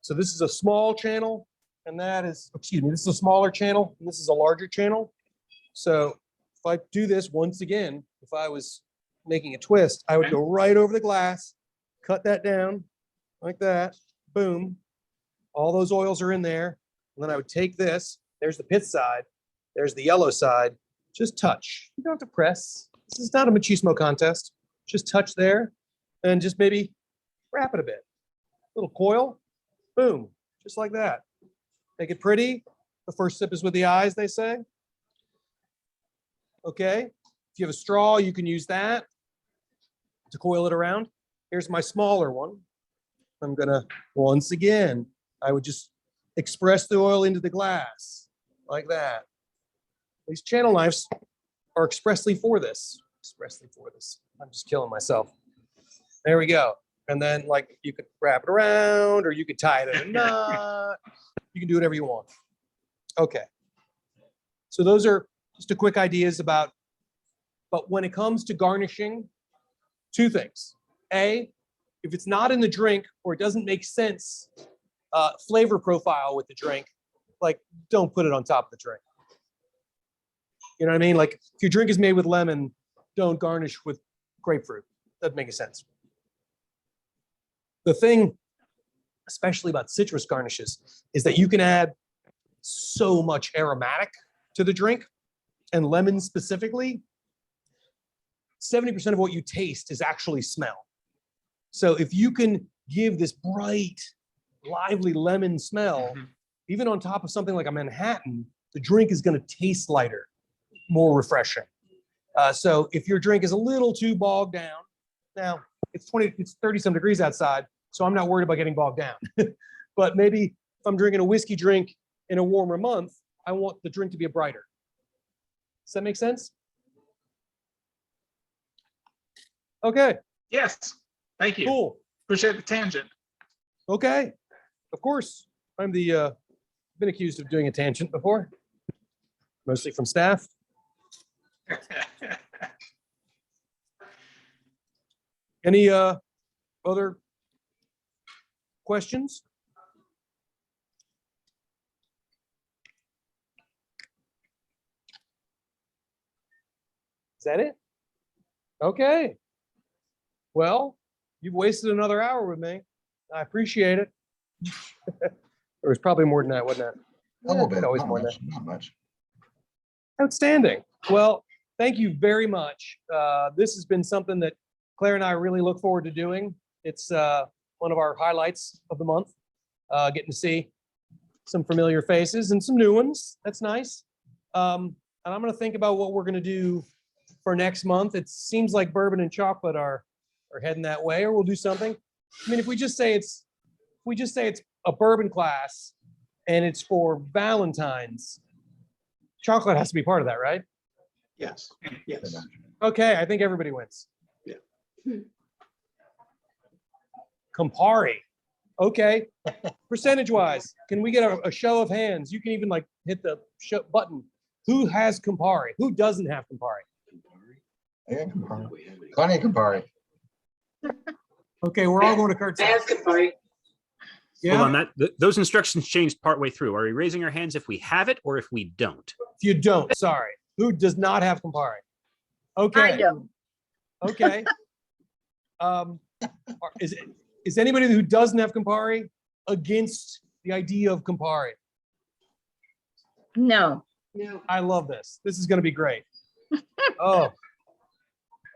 So this is a small channel, and that is, this is a smaller channel, and this is a larger channel. So if I do this once again, if I was making a twist, I would go right over the glass, cut that down like that, boom. All those oils are in there. And then I would take this, there's the pith side, there's the yellow side, just touch. You don't have to press. This is not a machismo contest. Just touch there and just maybe wrap it a bit. Little coil, boom, just like that. Make it pretty. The first sip is with the eyes, they say. Okay, if you have a straw, you can use that to coil it around. Here's my smaller one. I'm gonna, once again, I would just express the oil into the glass like that. These channel knives are expressly for this. I'm just killing myself. There we go. And then like you could wrap it around or you could tie it in a knot. You can do whatever you want. Okay. So those are just a quick ideas about, but when it comes to garnishing, two things. A, if it's not in the drink or it doesn't make sense, flavor profile with the drink, like don't put it on top of the drink. You know what I mean? Like if your drink is made with lemon, don't garnish with grapefruit. Doesn't make any sense. The thing, especially about citrus garnishes, is that you can add so much aromatic to the drink, and lemon specifically, 70% of what you taste is actually smell. So if you can give this bright, lively lemon smell, even on top of something like a Manhattan, the drink is going to taste lighter, more refreshing. So if your drink is a little too bogged down, now it's 30 some degrees outside, so I'm not worried about getting bogged down. But maybe if I'm drinking a whiskey drink in a warmer month, I want the drink to be a brighter. Does that make sense? Okay. Yes, thank you. Cool. Appreciate the tangent. Okay. Of course, I'm the been accused of doing a tangent before, mostly from staff. Any other questions? Is that it? Okay. Well, you've wasted another hour with me. I appreciate it. There was probably more than that, wasn't it? A little bit, Always not more than much, not much. Outstanding. Well, thank you very much. This has been something that Claire and I really look forward to doing. It's one of our highlights of the month, getting to see some familiar faces and some new ones. That's nice. And I'm going to think about what we're going to do for next month. It seems like bourbon and chocolate are heading that way, or we'll do something. I mean, if we just say it's a bourbon class and it's for Valentine's, chocolate has to be part of that, right? Yes, yes. Okay, I think everybody wins. Yeah. Campari. Okay. Percentage wise, can we get a show of hands? You can even like hit the button. Who has Campari? Who doesn't have Campari? Yeah, Campari. Plenty of Campari. Okay, we're all going to Kurt's house. Yeah. Hold on, those instructions changed partway through. Are we raising our hands if we have it or if we don't? If you don't, sorry. Who does not have Campari? Okay. I don't. Okay. Is anybody who doesn't have Campari against the idea of Campari? No. I love this. This is going to be great. Oh,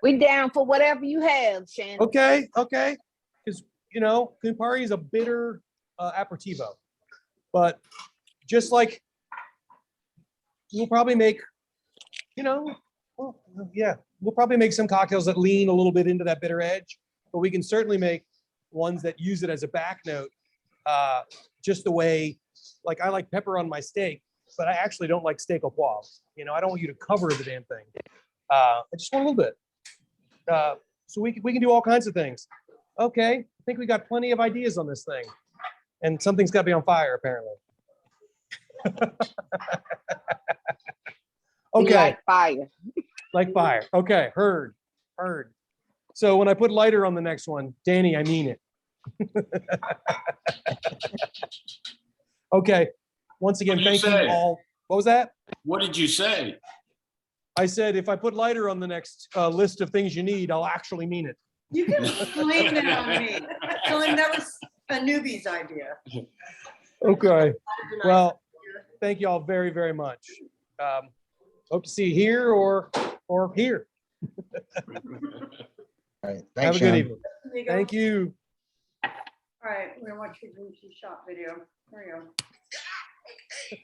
We down for whatever you have, Shannon. okay. Okay. Because, you know, Campari is a bitter aperitivo. But just like we'll probably make, you know, well, yeah, we'll probably make some cocktails that lean a little bit into that bitter edge, but we can certainly make ones that use it as a back note, just the way, like I like pepper on my steak, but I actually don't like steak au poivre. You know, I don't want you to cover the damn thing. I just want a little bit. So we can do all kinds of things. Okay, I think we got plenty of ideas on this thing. And something's got to be on fire, apparently. We Okay. like fire. Like fire. Okay, heard. So when I put lighter on the next one, Danny, I mean it. Okay. Once again, What'd you thank you say? all. What was that? What did you say? I said, if I put lighter on the next list of things you need, I'll actually mean it. You can blame that on me. Tell him that was a newbie's idea. Okay. Well, thank you all very, very much. Hope to see you here or here. All right. Have Thanks, a good Shannon. evening. Thank you. All right, we're gonna watch your shot video. There you go.